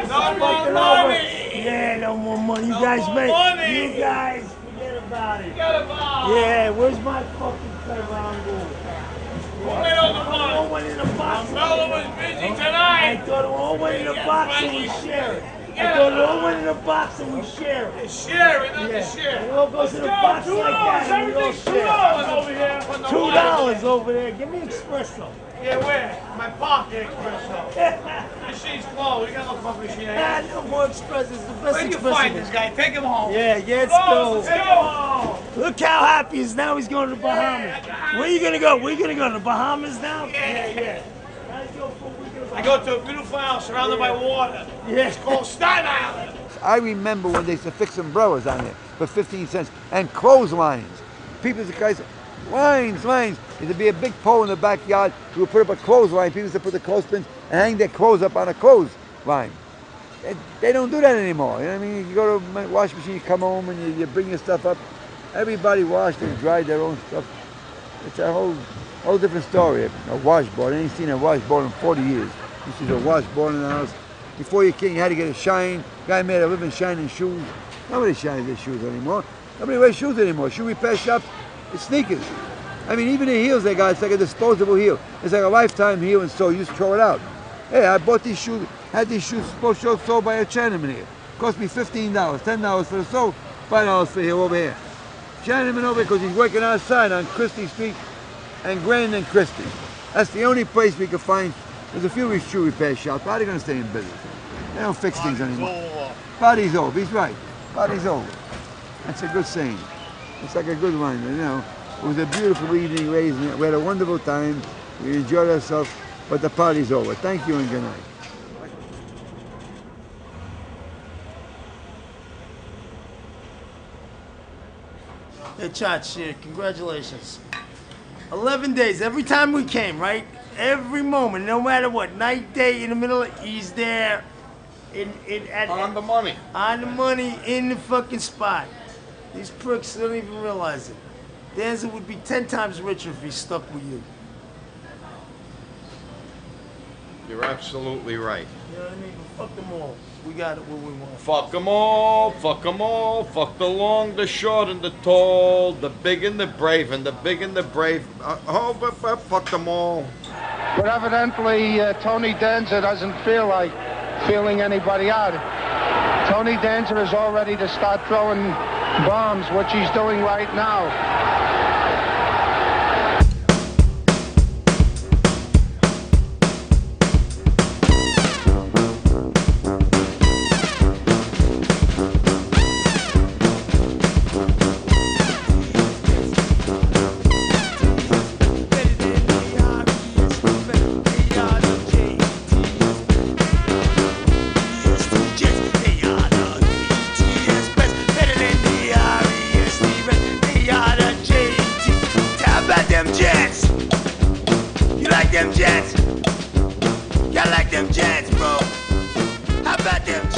No more money! Yeah, no more money. You guys more make. money. You guys forget about it. Forget about it. Yeah, where's my fucking ferrara? Who made all the money? All went in the box. Marcelo was busy tonight. I thought it all went in the box and we share it. I thought it all went in the box and we share it. Share it, not the share. It all goes in the box like that and we all Everything's share. $2 over here. $2 over there. Give me espresso. Yeah, where? My pocket espresso. Machine's closed. You got no fucking machine. Ah, no more espresso. It's the best Where do you espresso. find this guy? Take him home. Yeah, let's Oh, go. let's go. Look how happy he is now. He's going to the Bahamas. Where are you gonna go? Where are you gonna go? To the Bahamas now? Yeah. I go to a beautiful house surrounded by water. Yeah. It's called Staten Island. I remember when they used to fix umbrellas on there for 15 cents and clotheslines. People used to guys, lines. There used to be a big pole in the backyard. We would put up a clothesline. People used to put the clothespins and hang their clothes up on a clothesline. They don't do that anymore. You know what I mean? You go to a wash machine, you come home and you bring your stuff up. Everybody washed and dried their own stuff. It's a whole different story. A washboard. I ain't seen a washboard in 40 years. This is a washboard in the house. Before you came, you had to get a shine. Guy made a living shining shoes. Nobody shines their shoes anymore. Nobody wears shoes anymore. Shoe repair shops, it's sneakers. I mean, even the heels they got, it's like a disposable heel. It's like a lifetime heel, and so you just throw it out. Hey, I bought these shoes, had these shoes sold by a Chinaman here. Cost me $15, $10 for the sole, $5 for the heel over here. Chinaman over here because he's working outside on Christie Street and Grand and Christie. That's the only place we can find. There's a few shoe repair shops. How are they going to stay in business? They don't fix things anymore. Body's over. He's right. Body's over. That's a good saying. It's like a good line, you know. It was a beautiful evening, raising it. We had a wonderful time. We enjoyed ourselves, but the party's over. Thank you and good night. Hey, Chach, here, congratulations. 11 days, every time we came, right? Every moment, no matter what, night, day, in the middle, he's there. On the money. On the money, in the fucking spot. These pricks don't even realize it. Danza would be 10 times richer if he stuck with you. You're absolutely right. You know what I mean? But fuck them all. We got it where we want. Fuck them all, fuck them all, fuck the long, the short, and the tall, the big and the brave, and the big and the brave. Fuck them all. But evidently, Tony Danza doesn't feel like feeling anybody out. Tony Danza is all ready to start throwing bombs what she's doing right now. Them jets, you like them jets, bro? How about them?